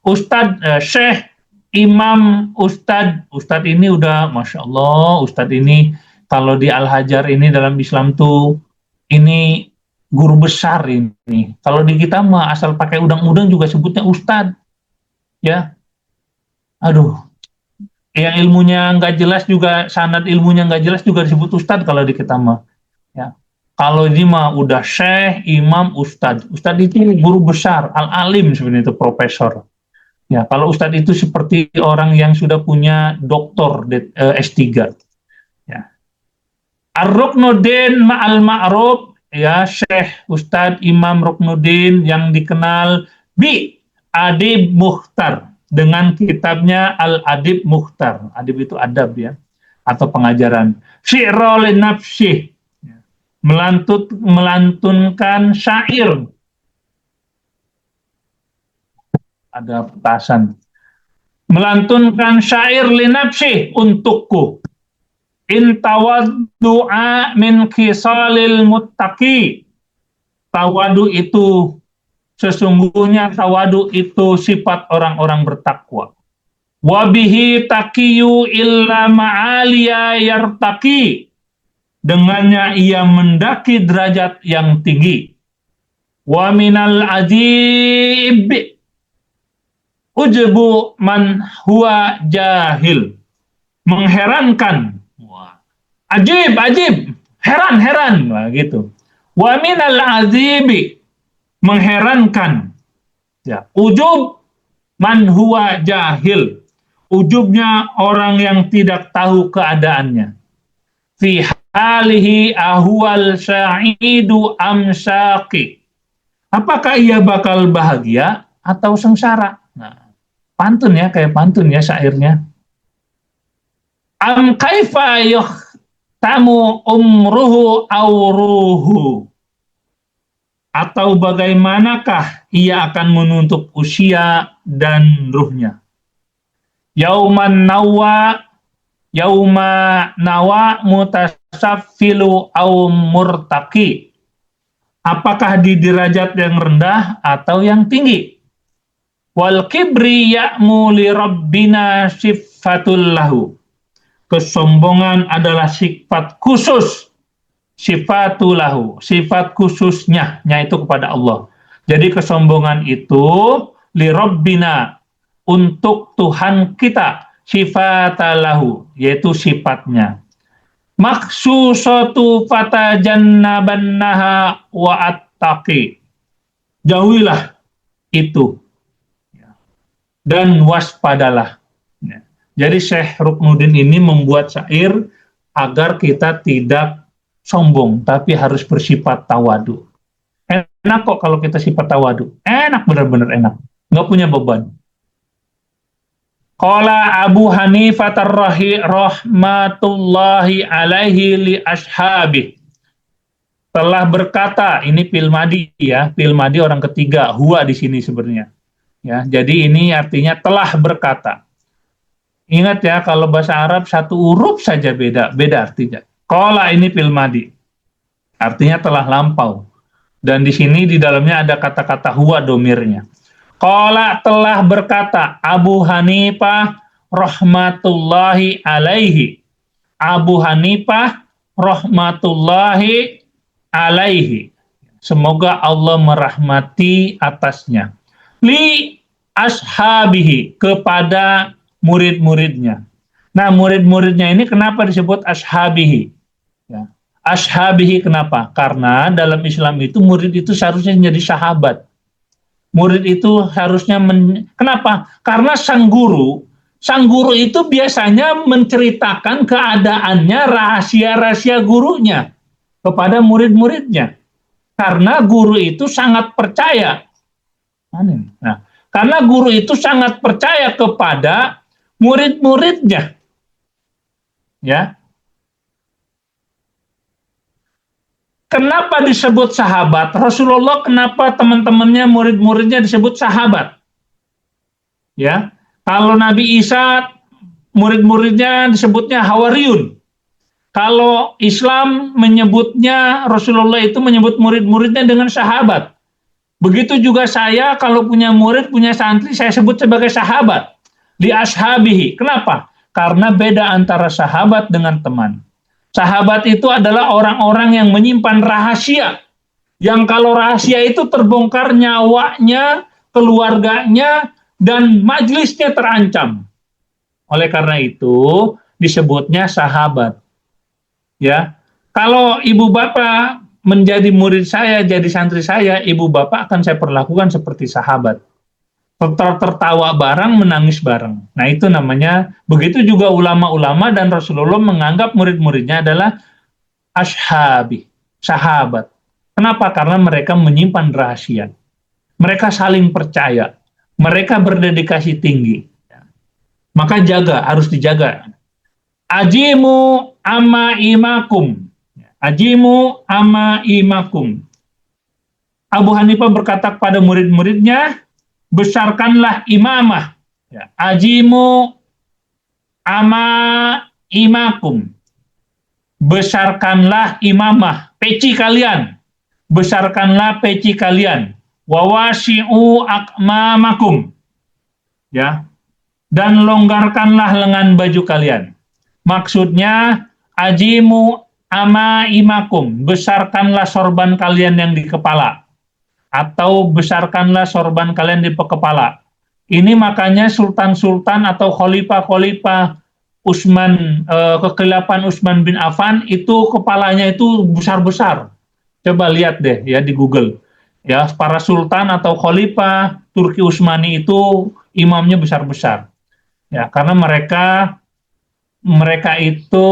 Ustadz Syekh Imam Ustadz ini udah Masya Allah, Ustadz ini kalau di Al-Hajar ini dalam Islam tuh ini guru besar ini. Kalau di kita mah asal pakai udang-udang juga sebutnya Ustadz. Ya, aduh, yang ilmunya nggak jelas juga, sanad ilmunya nggak jelas juga disebut Ustadz kalau di kita mah. Ya. Kalau ini mah udah Syekh, Imam, Ustadz. Ustadz itu guru besar, al-alim sebenarnya itu profesor. Ya, kalau Ustadz itu seperti orang yang sudah punya doktor S3. Ya. Ar-Ruknuddin Al-Ma'ruf, ya, Syekh Ustadz Imam Ruknuddin yang dikenal bi Adib Mukhtar dengan kitabnya Al-Adib Mukhtar. Adib itu adab ya, atau pengajaran. Syi'rul nafsi, melantunkan syair. Ada petasan. Melantunkan syair li nafsi, untukku. In tawaddu'a min khisalil muttaqi. Tawadu itu, sesungguhnya tawadu itu sifat orang-orang bertakwa. Wabihi taqiyu illa ma'aliya yartaqi. Dengannya ia mendaki derajat yang tinggi. Wa minal ajib ujbu man huwa jahil. Mengherankan. Ajib, heran. Nah, gitu. Wa minal azibi, mengherankan. Ya, ujub man huwa jahil. Ujubnya orang yang tidak tahu keadaannya. Fi alihi ahwal sa'idu amsaki. Apakah ia bakal bahagia atau sengsara? Nah, pantun ya, kayak pantun ya syairnya. Am kaifa tamu umruhu auruhu. Atau bagaimanakah ia akan menutup usia dan ruhnya. Yauma nawa mutasaffilu au murtaqi. Apakah di derajat yang rendah atau yang tinggi? Wal kibri ya'mu li rabbina sifatul lahu. Kesombongan adalah sifat khusus, sifatul lahu, sifat khususnya, yaitu kepada Allah. Jadi kesombongan itu li rabbina, untuk Tuhan kita, sifatalahu, yaitu sifatnya. Maksusatu fatajannabannaha wa attaqi. Jauhilah itu dan waspadalah. Jadi Syekh Ruknuddin ini membuat syair agar kita tidak sombong, tapi harus bersifat tawadu. Enak kok kalau kita sifat tawadu. Enak, benar-benar enak. Nggak punya beban. Qala Abu Hanifah rahmatullahi alaihi li ashabi. Telah berkata, ini Pilmadi ya, Pilmadi orang ketiga, huwa di sini sebenarnya. Ya, jadi ini artinya telah berkata. Ingat ya, kalau bahasa Arab satu huruf saja beda artinya. Qala ini Pilmadi. Artinya telah lampau. Dan di sini di dalamnya ada kata-kata huwa domirnya. Qala telah berkata Abu Hanifah rahmatullahi alaihi. Abu Hanifah rahmatullahi alaihi. Semoga Allah merahmati atasnya. Li ashabihi, kepada murid-muridnya. Nah, murid-muridnya ini kenapa disebut ashabihi? Ya. Ashabihi kenapa? Karena dalam Islam itu murid itu seharusnya menjadi sahabat. Murid itu harusnya kenapa? Karena sang guru itu biasanya menceritakan keadaannya, rahasia-rahasia gurunya kepada murid-muridnya. Karena guru itu sangat percaya. Nah, karena guru itu sangat percaya kepada murid-muridnya. Ya. Kenapa disebut sahabat? Rasulullah kenapa teman-temannya, murid-muridnya disebut sahabat? Ya, kalau Nabi Isa murid-muridnya disebutnya hawariyun. Kalau Islam menyebutnya, Rasulullah itu menyebut murid-muridnya dengan sahabat. Begitu juga saya kalau punya murid, punya santri, saya sebut sebagai sahabat. Di ashabihi. Kenapa? Karena beda antara sahabat dengan teman. Sahabat itu adalah orang-orang yang menyimpan rahasia. Yang kalau rahasia itu terbongkar, nyawanya, keluarganya, dan majelisnya terancam. Oleh karena itu, disebutnya sahabat. Ya, kalau ibu bapak menjadi murid saya, jadi santri saya, ibu bapak akan saya perlakukan seperti sahabat. Tertawa bareng, menangis bareng. Nah, itu namanya, begitu juga ulama-ulama dan Rasulullah menganggap murid-muridnya adalah ashabi, sahabat. Kenapa? Karena mereka menyimpan rahasia. Mereka saling percaya. Mereka berdedikasi tinggi. Maka jaga, harus dijaga. Ajimu ama imakum. Ajimu ama imakum. Abu Hanifah berkata kepada murid-muridnya, besarkanlah imamah. Ya. Ajimu ama imakum. Besarkanlah imamah. Peci kalian. Besarkanlah peci kalian. Wawasi'u akmamakum. Ya. Dan longgarkanlah lengan baju kalian. Maksudnya, ajimu ama imakum. Besarkanlah sorban kalian yang di kepala. Atau besarkanlah sorban kalian di kepala. Ini makanya sultan-sultan atau khalifah-khalifah kekhilafahan Utsman bin Affan itu kepalanya itu besar-besar. Coba lihat deh ya di Google. Ya, para sultan atau khalifah Turki Utsmani itu imamnya besar-besar. Ya, karena mereka itu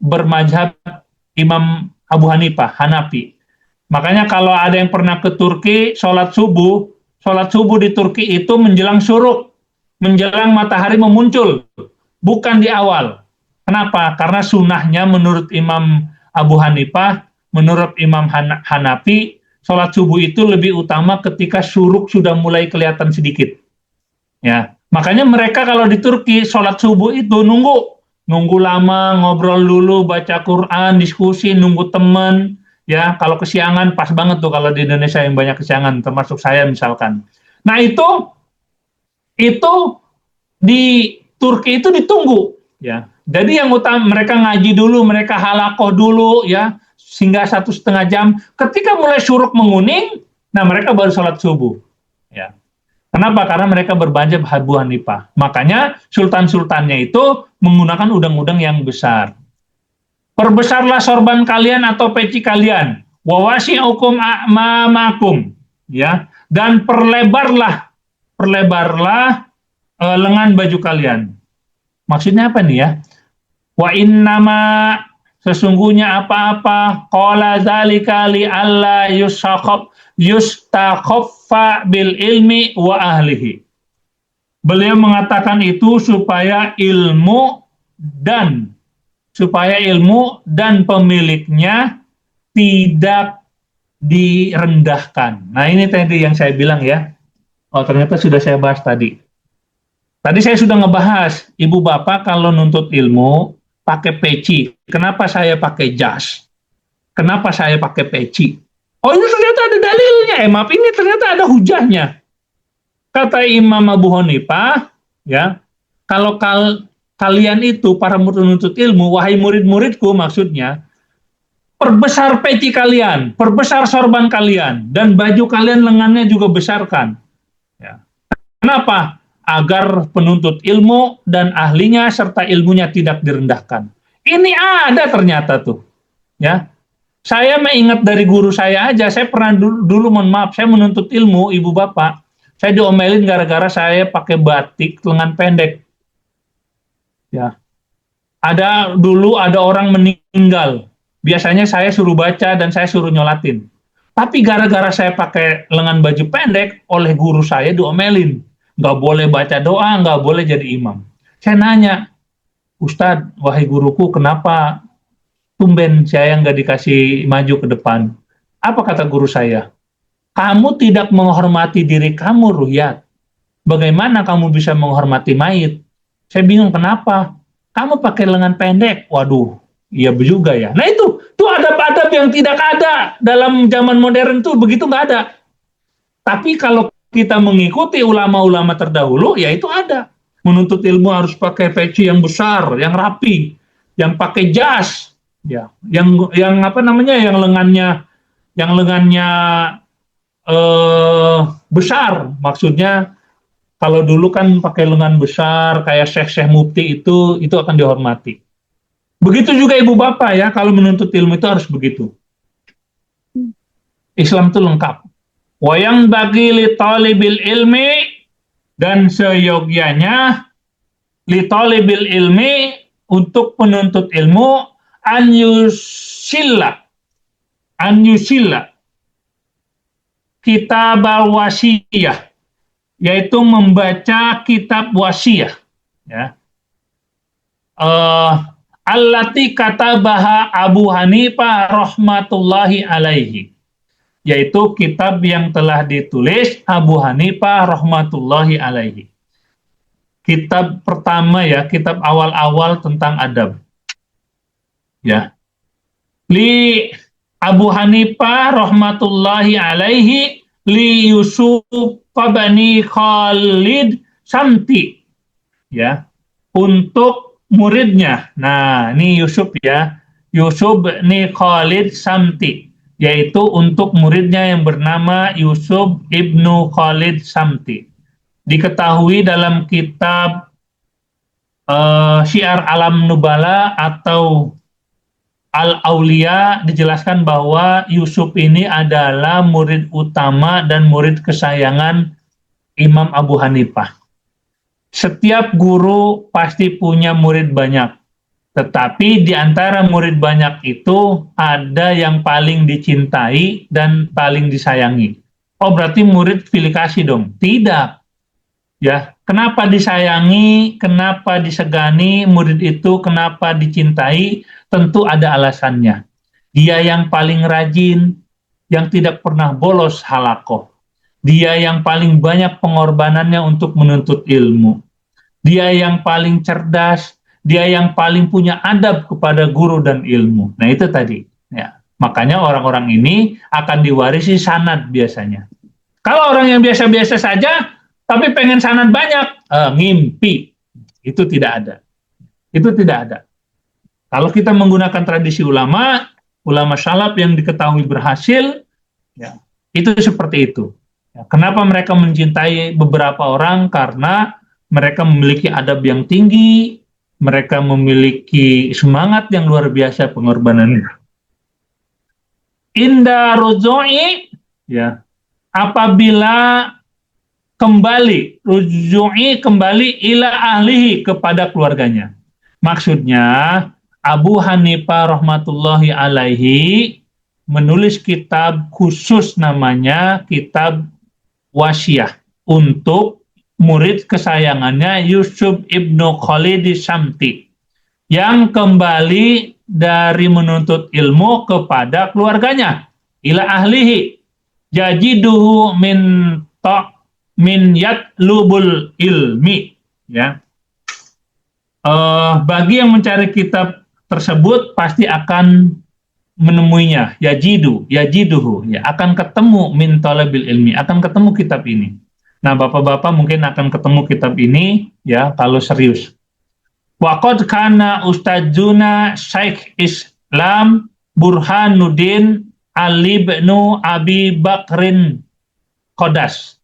bermazhab Imam Abu Hanifah, Hanafi. Makanya kalau ada yang pernah ke Turki, sholat subuh di Turki itu menjelang syuruk, menjelang matahari memuncul, bukan di awal. Kenapa? Karena sunnahnya menurut Imam Abu Hanifah, menurut Imam Hanafi, sholat subuh itu lebih utama ketika syuruk sudah mulai kelihatan sedikit. Ya, makanya mereka kalau di Turki sholat subuh itu nunggu lama, ngobrol dulu, baca Quran, diskusi, nunggu teman. ya. Kalau kesiangan pas banget tuh kalau di Indonesia yang banyak kesiangan, termasuk saya misalkan. Nah itu di Turki itu ditunggu, ya. Jadi yang utama mereka ngaji dulu, mereka halakoh dulu, ya, hingga 1,5 jam. Ketika mulai syuruk menguning, nah mereka baru sholat subuh, ya. Kenapa? Karena mereka berbanja Abu Hanifah. Makanya sultan-sultannya itu menggunakan udang-udang yang besar. Perbesarlah sorban kalian atau peci kalian. Wawasi'ukum a'mamakum, ya. Dan perlebarlah lengan baju kalian. Maksudnya apa nih ya? Wa innama sesungguhnya apa-apa qala dzalika li alla yustakhaffa bil ilmi wa ahlihi. Beliau mengatakan itu supaya ilmu dan pemiliknya tidak direndahkan. Nah, ini tadi yang saya bilang ya. Oh, ternyata sudah saya bahas tadi. Tadi saya sudah ngebahas, ibu bapak kalau nuntut ilmu pakai peci. Kenapa saya pakai jas? Kenapa saya pakai peci? Oh, ini ternyata ada dalilnya. Maaf, ini ternyata ada hujahnya. Kata Imam Abu Hanifah, ya, kalau kalian itu para penuntut ilmu, wahai murid-muridku, maksudnya, perbesar peci kalian, perbesar sorban kalian, dan baju kalian lengannya juga besarkan. Ya. Kenapa? Agar penuntut ilmu dan ahlinya serta ilmunya tidak direndahkan. Ini ada ternyata tuh, ya. Saya mengingat dari guru saya aja. Saya pernah dulu mohon maaf, saya menuntut ilmu, ibu bapak. Saya diomelin gara-gara saya pakai batik lengan pendek. Ya. Dulu ada orang meninggal. Biasanya saya suruh baca dan saya suruh nyolatin. Tapi gara-gara saya pakai lengan baju pendek, oleh guru saya diomelin. Nggak boleh baca doa, nggak boleh jadi imam. Saya nanya, Ustadz, wahai guruku, kenapa tumben saya nggak dikasih maju ke depan? Apa kata guru saya? Kamu tidak menghormati diri kamu, Ruhyat. Bagaimana kamu bisa menghormati mayit? Saya bingung kenapa. Kamu pakai lengan pendek. Waduh, iya juga ya. Nah itu adab-adab yang tidak ada dalam zaman modern tuh, begitu nggak ada. Tapi kalau kita mengikuti ulama-ulama terdahulu, ya itu ada. Menuntut ilmu harus pakai peci yang besar, yang rapi, yang pakai jas, ya, yang apa namanya, yang lengannya besar. Maksudnya kalau dulu kan pakai lengan besar, kayak syekh-syekh mufti itu akan dihormati. Begitu juga ibu bapak ya, kalau menuntut ilmu itu harus begitu. Islam itu lengkap. Wayang bagi li talibil ilmi, dan seyogyanya li talibil ilmi untuk penuntut ilmu an yusilla kitab al-wasiyah, yaitu membaca kitab wasiyah, ya. Allati katabaha Abu Hanifah rahmatullahi alaihi, yaitu kitab yang telah ditulis Abu Hanifah rahmatullahi alaihi. Kitab pertama ya, kitab awal-awal tentang adab. Ya. Li Abu Hanifah rahmatullahi alaihi li Yusuf bani Khalid Samti. Ya. Untuk muridnya. Nah, ini Yusuf ya. Yusuf bin Khalid Samti, yaitu untuk muridnya yang bernama Yusuf ibnu Khalid Samti. Diketahui dalam kitab Syiar Alam Nubala atau Al-Aulia dijelaskan bahwa Yusuf ini adalah murid utama dan murid kesayangan Imam Abu Hanifah. Setiap guru pasti punya murid banyak. Tetapi di antara murid banyak itu ada yang paling dicintai dan paling disayangi. Oh, berarti murid pilih kasih dong? Tidak. Ya, kenapa disayangi, kenapa disegani murid itu, kenapa dicintai? Tentu ada alasannya. Dia yang paling rajin, yang tidak pernah bolos halakoh. Dia yang paling banyak pengorbanannya untuk menuntut ilmu. Dia yang paling cerdas, dia yang paling punya adab kepada guru dan ilmu. Nah itu tadi. Ya. Makanya orang-orang ini akan diwarisi sanad biasanya. Kalau orang yang biasa-biasa saja, tapi pengen sanad banyak, ngimpi. Itu tidak ada. Itu tidak ada. Kalau kita menggunakan tradisi ulama salaf yang diketahui berhasil, ya, itu seperti itu. Ya, kenapa mereka mencintai beberapa orang? Karena mereka memiliki adab yang tinggi, mereka memiliki semangat yang luar biasa pengorbanannya. Inda rujui, ya, apabila rujui kembali ila ahlihi, kepada keluarganya. Maksudnya Abu Hanifah rahmatullahi alaihi menulis kitab khusus namanya kitab Wasiyah untuk murid kesayangannya Yusuf ibnu Khalid Syamti yang kembali dari menuntut ilmu kepada keluarganya, ila ahlihi yajiduhu min yatlubul ilmi, ya. Bagi yang mencari kitab tersebut pasti akan menemuinya, yajiduhu, ya, akan ketemu min talabil ilmi, akan ketemu kitab ini. Nah, bapak-bapak mungkin akan ketemu kitab ini, ya, kalau serius. Waqad kana ustadzuna Syekh Islam Burhanuddin Ali bin Abi Bakrin Qodas.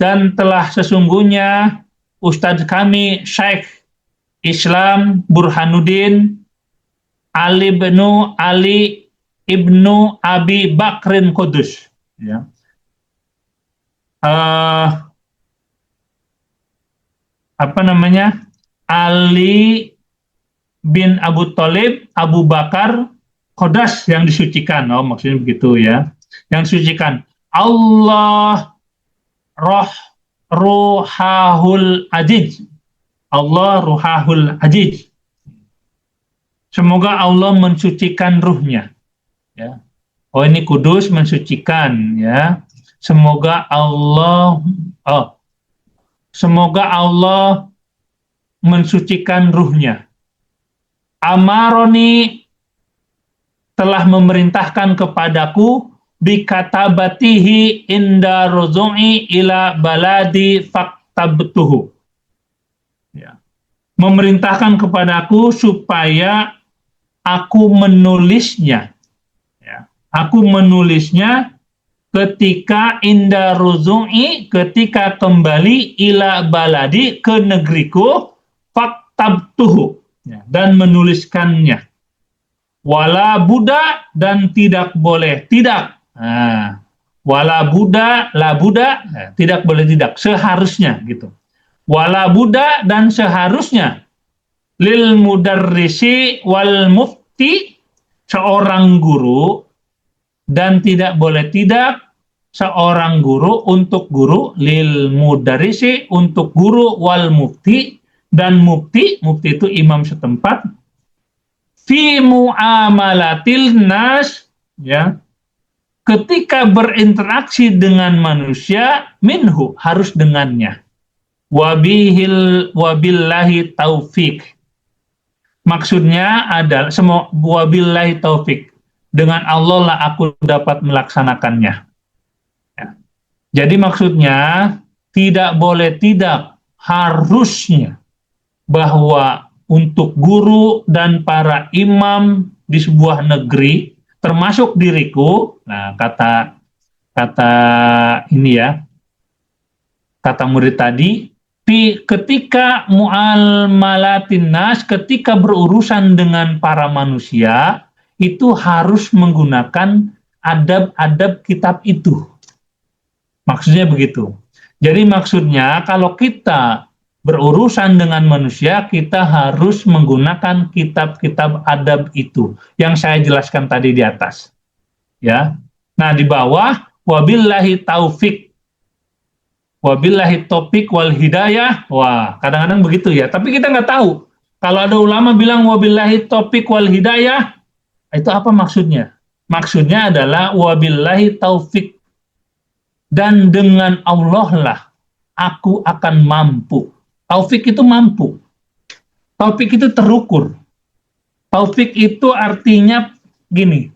Dan telah sesungguhnya ustadz kami Syekh Islam Burhanuddin Ali ibnu Abi Bakrin Qudus, ya. Apa namanya? Ali bin Abu Thalib Abu Bakar Qodas, yang disucikan. Oh, maksudnya begitu, ya. Yang disucikan. Allah ruhahul aziz. Allah ruhahul aziz. Semoga Allah mensucikan ruhnya, ya. Oh, ini kudus, mensucikan, ya. Semoga Allah mensucikan ruhnya. Amaroni, telah memerintahkan kepadaku bikatabatihi inda rujui ila baladi faktabtuhu, ya. Memerintahkan kepadaku supaya aku menulisnya, ya. Aku menulisnya ketika inda rujui, ketika kembali ila baladi, ke negeriku, faktabtuhu, ya, dan menuliskannya. Wala buddha, dan tidak boleh tidak. Nah, wala buddha, la buddha, tidak boleh tidak, seharusnya gitu. Wala buddha, dan seharusnya lil mudarrisi wal mufti, seorang guru, dan tidak boleh tidak seorang guru, untuk guru, lil mudarrisi, untuk guru, wal mufti, dan mufti itu imam setempat, fi muamalatil nas, ya, ketika berinteraksi dengan manusia, minhu, harus dengannya. Wabillahi taufik. Maksudnya adalah wabillahi taufik. Dengan Allah lah aku dapat melaksanakannya. Ya. Jadi maksudnya tidak boleh tidak, harusnya bahwa untuk guru dan para imam di sebuah negeri, termasuk diriku, nah kata ini, ya, kata murid tadi, ketika mu'amalatin nas, ketika berurusan dengan para manusia, itu harus menggunakan adab-adab kitab itu. Maksudnya begitu. Jadi maksudnya kalau kita berurusan dengan manusia, kita harus menggunakan kitab-kitab adab itu yang saya jelaskan tadi di atas, ya. Nah, di bawah wabillahi taufik, wabillahi topik wal hidayah. Wah, kadang-kadang begitu, ya, tapi kita nggak tahu. Kalau ada ulama bilang wabillahi topik wal hidayah, itu apa maksudnya? Maksudnya adalah wabillahi taufik, dan dengan Allah lah aku akan mampu. Taufik itu mampu. Taufik itu terukur. Taufik itu artinya gini,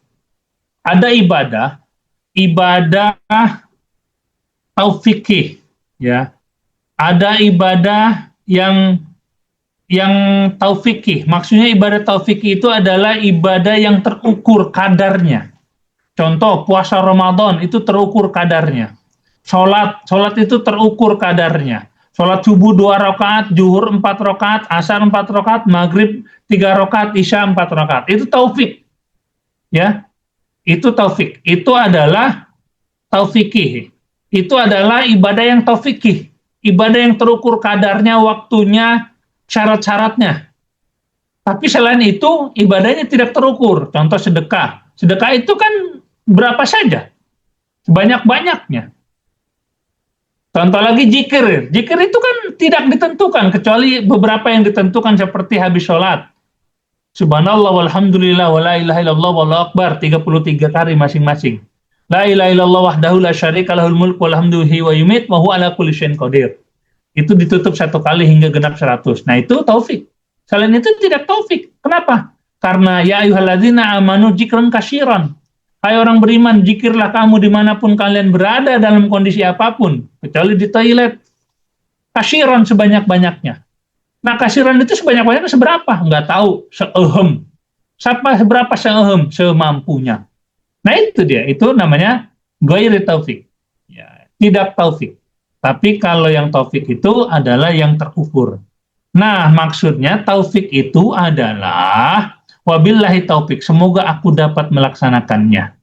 Ada ibadah taufikih, ya. Ada ibadah yang taufikih. Maksudnya ibadah taufikih itu adalah ibadah yang terukur kadarnya. Contoh, puasa Ramadan itu terukur kadarnya. Sholat itu terukur kadarnya. Sholat subuh 2 rakaat, zuhur 4 rakaat, asar 4 rakaat, maghrib 3 rakaat, isya 4 rakaat. Itu taufik. Ya, itu taufik. Itu adalah taufikih. Itu adalah ibadah yang taufikih. Ibadah yang terukur kadarnya, waktunya, syarat-syaratnya. Tapi selain itu, ibadahnya tidak terukur. Contoh sedekah. Sedekah itu kan berapa saja, sebanyak-banyaknya. Contoh lagi zikir. Zikir itu kan tidak ditentukan, kecuali beberapa yang ditentukan seperti habis sholat. Subhanallah walhamdulillah wa la ilaha illallah wallahu akbar 33 kali masing-masing. La ilaha illallah wahdahu la syarika lahul mulku wal hamdu wa yumit wa huwa ala kulli syai'in qadir. Itu ditutup 1 kali hingga genap 100. Nah, itu taufik. Selain itu tidak taufik. Kenapa? Karena ya ayyuhalladzina amanu dzikran katsiran. Hai orang beriman, zikirlah kamu dimanapun kalian berada dalam kondisi apapun, kecuali di toilet. Katsiran sebanyak-banyaknya. Nah, katsiran itu sebanyak-banyaknya seberapa? Nggak tahu. Seehem. Seberapa seehem? Semampunya. Nah, itu dia. Itu namanya ghairi taufik. Ya, tidak taufik. Tapi kalau yang taufik itu adalah yang terukur. Nah, maksudnya taufik itu adalah wabillahi taufik, semoga aku dapat melaksanakannya.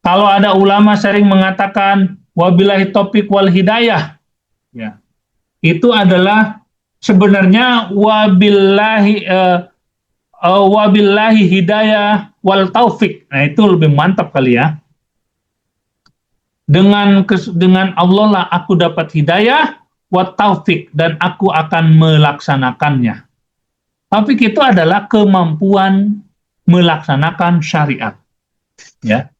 Kalau ada ulama sering mengatakan wabillahi taufik wal hidayah, ya, itu adalah sebenarnya wabillahi hidayah wal taufik. Nah, itu lebih mantap kali ya. Dengan Allah lah aku dapat hidayah wa taufik, dan aku akan melaksanakannya. Taufik itu adalah kemampuan melaksanakan syariat. Ya.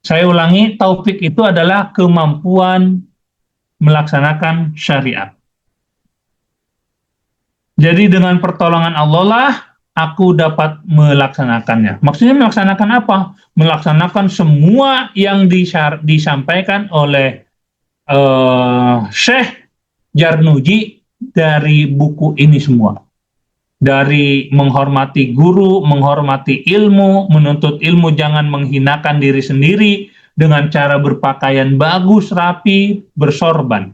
Saya ulangi, taufik itu adalah kemampuan melaksanakan syariat. Jadi dengan pertolongan Allah lah aku dapat melaksanakannya. Maksudnya melaksanakan apa? Melaksanakan semua yang disampaikan oleh Syekh Jarnuji dari buku ini semua. Dari menghormati guru, menghormati ilmu, menuntut ilmu, jangan menghinakan diri sendiri dengan cara berpakaian bagus, rapi, bersorban.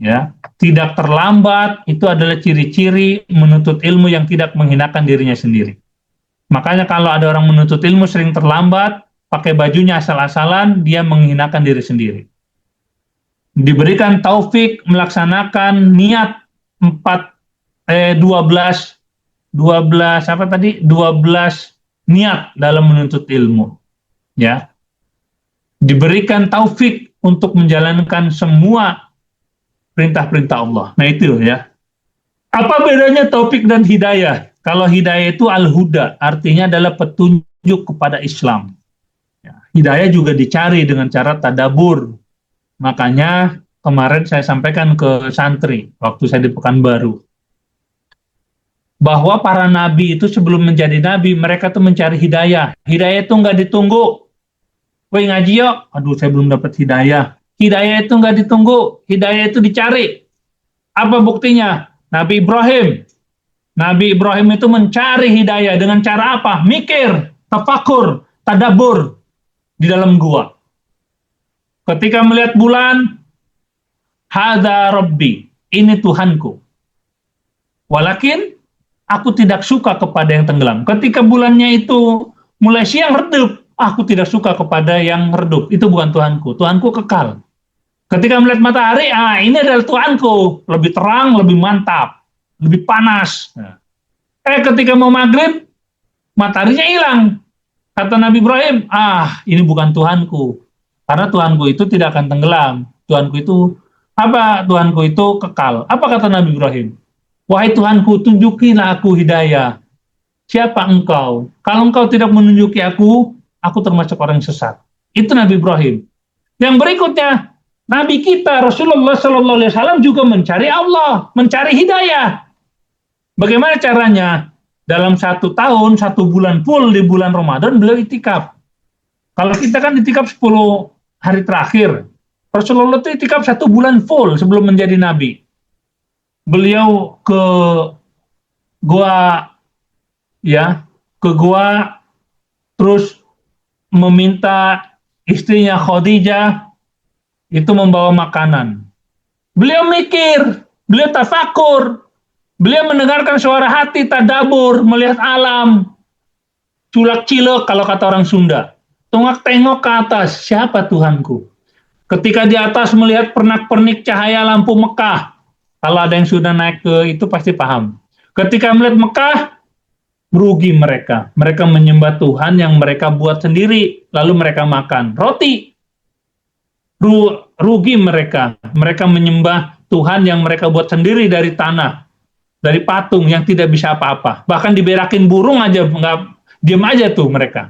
Ya, tidak terlambat, itu adalah ciri-ciri menuntut ilmu yang tidak menghinakan dirinya sendiri. Makanya kalau ada orang menuntut ilmu sering terlambat, pakai bajunya asal-asalan, dia menghinakan diri sendiri. Diberikan taufik melaksanakan niat 12 niat dalam menuntut ilmu, ya. Diberikan taufik untuk menjalankan semua perintah-perintah Allah. Nah, itu ya. Apa bedanya taufik dan hidayah? Kalau hidayah itu al-huda, artinya adalah petunjuk kepada Islam. Ya. Hidayah juga dicari dengan cara tadabur. Makanya kemarin saya sampaikan ke santri waktu saya di Pekanbaru, bahwa para nabi itu sebelum menjadi nabi, mereka tuh mencari hidayah. Hidayah itu nggak ditunggu. Woi ngaji yuk, aduh saya belum dapat hidayah. Hidayah itu nggak ditunggu, hidayah itu dicari. Apa buktinya? Nabi Ibrahim itu mencari hidayah dengan cara apa? Mikir, tafakur, tadabur di dalam gua. Ketika melihat bulan, hadza rabbi, ini Tuhanku. Walakin aku tidak suka kepada yang tenggelam. Ketika bulannya itu mulai siang redup, aku tidak suka kepada yang redup. Itu bukan Tuhanku. Tuhanku kekal. Ketika melihat matahari, ini adalah Tuhanku. Lebih terang, lebih mantap, lebih panas. Ketika mau maghrib, mataharinya hilang. Kata Nabi Ibrahim, ini bukan Tuhanku. Karena Tuhanku itu tidak akan tenggelam. Tuhanku itu apa? Tuhanku itu kekal. Apa kata Nabi Ibrahim? Wahai Tuhanku, tunjukilah aku hidayah. Siapa engkau? Kalau engkau tidak menunjuki aku termasuk orang sesat. Itu Nabi Ibrahim. Yang berikutnya, Nabi kita Rasulullah Sallallahu Alaihi Wasallam juga mencari Allah, mencari hidayah. Bagaimana caranya? dalam 1 tahun, 1 bulan full di bulan Ramadan beliau itikaf. Kalau kita kan itikaf 10 hari terakhir, Rasulullah itu itikaf 1 bulan full sebelum menjadi nabi. Beliau ke gua, ya, ke gua, terus meminta istrinya Khadijah itu membawa makanan. Beliau mikir, beliau tafakur, beliau mendengarkan suara hati, tadabur, melihat alam, culak cilek kalau kata orang Sunda. Tengok tengok ke atas, siapa Tuhanku? Ketika di atas melihat pernak-pernik cahaya lampu Mekah, kalau ada yang sudah naik ke itu pasti paham. Ketika melihat Mekah, rugi mereka. Mereka menyembah Tuhan yang mereka buat sendiri, lalu mereka makan roti. Rugi mereka. Mereka menyembah Tuhan yang mereka buat sendiri dari tanah, dari patung yang tidak bisa apa-apa. Bahkan diberakin burung aja, nggak diam aja tuh mereka.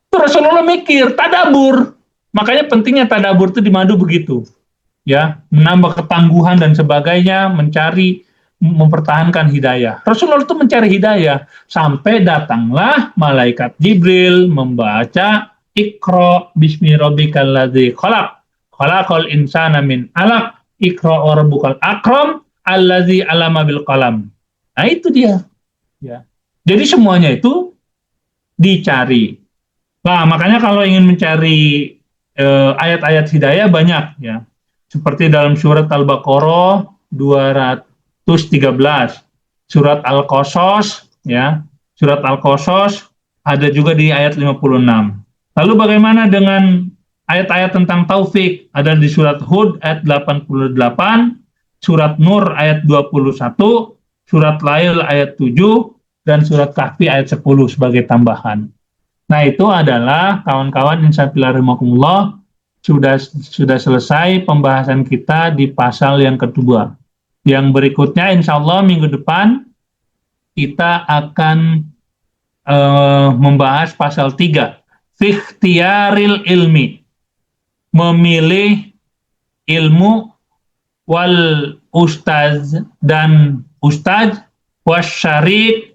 Terus Rasulullah mikir, tadabur. Makanya pentingnya tadabur itu di madu begitu. Ya, menambah ketangguhan dan sebagainya, mencari, mempertahankan hidayah. Rasulullah itu mencari hidayah sampai datanglah malaikat Jibril membaca Iqra bismi rabbikal ladzi khalaq khalaqal insana min 'alaq Iqra wa rabbukal akram allazi 'allama bil qalam. Nah, itu dia. Ya. Jadi semuanya itu dicari. Nah, makanya kalau ingin mencari ayat-ayat hidayah banyak ya. Seperti dalam surat Al-Baqarah 213, surat Al-Qasas ya. Surat Al-Qasas ada juga di ayat 56. Lalu bagaimana dengan ayat-ayat tentang taufik? Ada di surat Hud ayat 88, surat Nur ayat 21, surat Lail ayat 7, dan surat Kahfi ayat 10 sebagai tambahan. Nah, itu adalah kawan-kawan insyaallah rahimakumullah, sudah selesai pembahasan kita di pasal yang kedua. Yang berikutnya insyaallah minggu depan kita akan membahas pasal 3, fikhtiyaril ilmi, memilih ilmu, wal ustaz dan ustaz, wasyarik,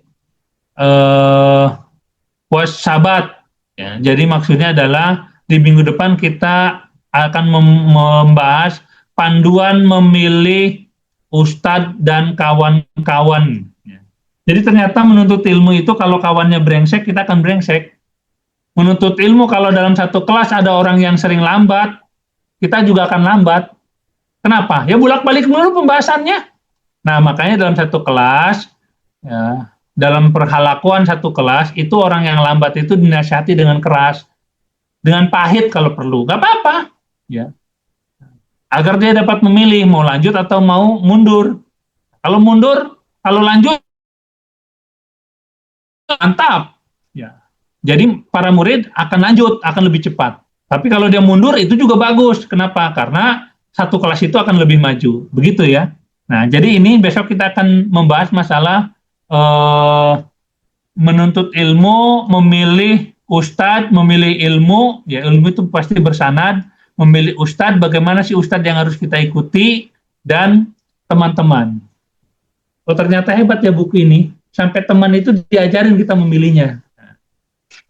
wasabat. Ya, jadi maksudnya adalah di minggu depan kita akan membahas panduan memilih ustadz dan kawan-kawan. Ya. Jadi ternyata menuntut ilmu itu kalau kawannya brengsek, kita akan brengsek. Menuntut ilmu kalau dalam satu kelas ada orang yang sering lambat, kita juga akan lambat. Kenapa? Ya bolak-balik mulu pembahasannya. Nah, makanya dalam satu kelas, ya, dalam perhalakuan satu kelas, itu orang yang lambat itu dinasihati dengan keras, dengan pahit kalau perlu, nggak apa-apa, ya, agar dia dapat memilih mau lanjut atau mau mundur. Kalau mundur, kalau lanjut, mantap, ya. Jadi para murid akan lanjut, akan lebih cepat. Tapi kalau dia mundur, itu juga bagus. Kenapa? Karena satu kelas itu akan lebih maju, begitu ya. Nah, jadi ini besok kita akan membahas masalah menuntut ilmu, memilih ustadz, memilih ilmu, ya ilmu itu pasti bersanad, memilih ustadz, bagaimana sih ustadz yang harus kita ikuti, dan teman-teman. Oh, ternyata hebat ya buku ini, sampai teman itu diajarin kita memilihnya.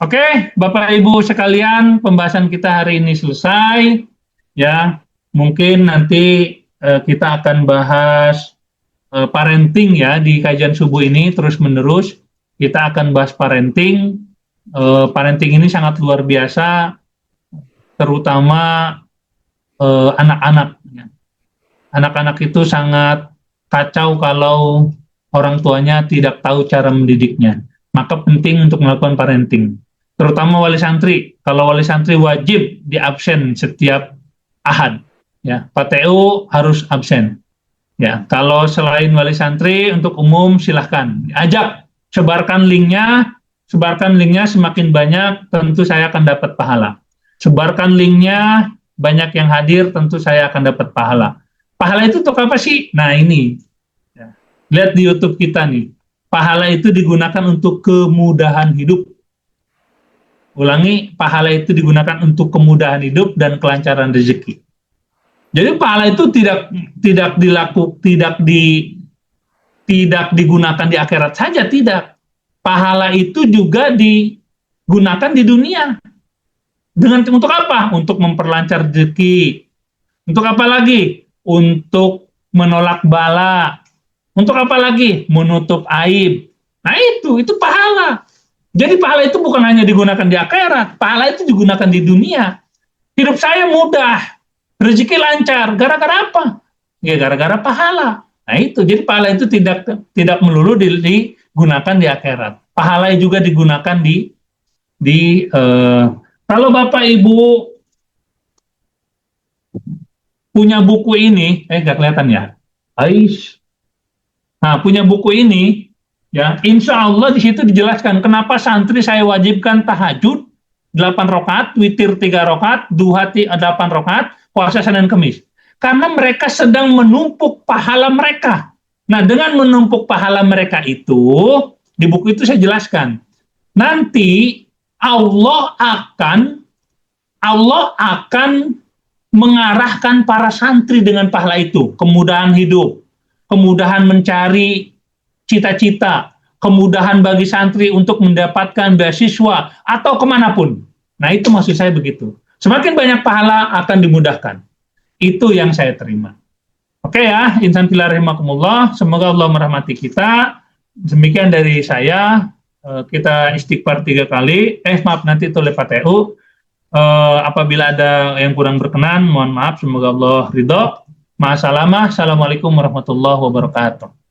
Oke, Bapak Ibu sekalian, pembahasan kita hari ini selesai, ya, mungkin nanti kita akan bahas parenting ya di kajian subuh ini terus menerus. Kita akan bahas parenting. Parenting ini sangat luar biasa, terutama anak-anak. Anak-anak itu sangat kacau kalau orang tuanya tidak tahu cara mendidiknya. Maka penting untuk melakukan parenting. Terutama wali santri. Kalau wali santri wajib di absen setiap Ahad. Ya, PTU harus absen. Ya, kalau selain wali santri untuk umum silahkan ajak, sebarkan linknya, semakin banyak tentu saya akan dapat pahala. Sebarkan linknya, banyak yang hadir tentu saya akan dapat pahala. Pahala itu untuk apa sih? Nah ini, ya. Lihat di YouTube kita nih, pahala itu digunakan untuk kemudahan hidup. Ulangi, pahala itu digunakan untuk kemudahan hidup dan kelancaran rezeki. Jadi pahala itu tidak digunakan di akhirat saja, tidak. pahala itu juga digunakan di dunia. Untuk apa? Untuk memperlancar rezeki. Untuk apa lagi? Untuk menolak bala. Untuk apa lagi? Menutup aib. Nah itu pahala. Jadi pahala itu bukan hanya digunakan di akhirat, pahala itu digunakan di dunia. Hidup saya mudah, rezeki lancar. Gara-gara apa? Ya gara-gara pahala. Nah itu, jadi pahala itu tidak melulu digunakan di akhirat. Pahala juga digunakan di kalau Bapak Ibu punya buku ini, nggak kelihatan ya? Aish. Nah, punya buku ini, ya, insya Allah di situ dijelaskan kenapa santri saya wajibkan tahajud 8 rakaat, witir 3 rakaat, duha 8 rakaat, puasa Senin Kemis. Karena mereka sedang menumpuk pahala mereka. Nah, dengan menumpuk pahala mereka itu, di buku itu saya jelaskan, nanti Allah akan mengarahkan para santri dengan pahala itu, kemudahan hidup, kemudahan mencari cita-cita, kemudahan bagi santri untuk mendapatkan beasiswa atau kemanapun. Nah itu maksud saya begitu. Semakin banyak pahala akan dimudahkan. Itu yang saya terima. Oke ya, insan fillah rahimakumullah. Semoga Allah merahmati kita. Demikian dari saya. Kita istighfar 3 kali. Maaf, nanti itu lewat TU. Apabila ada yang kurang berkenan, mohon maaf. Semoga Allah ridho. Ma'asalamah. Assalamualaikum warahmatullahi wabarakatuh.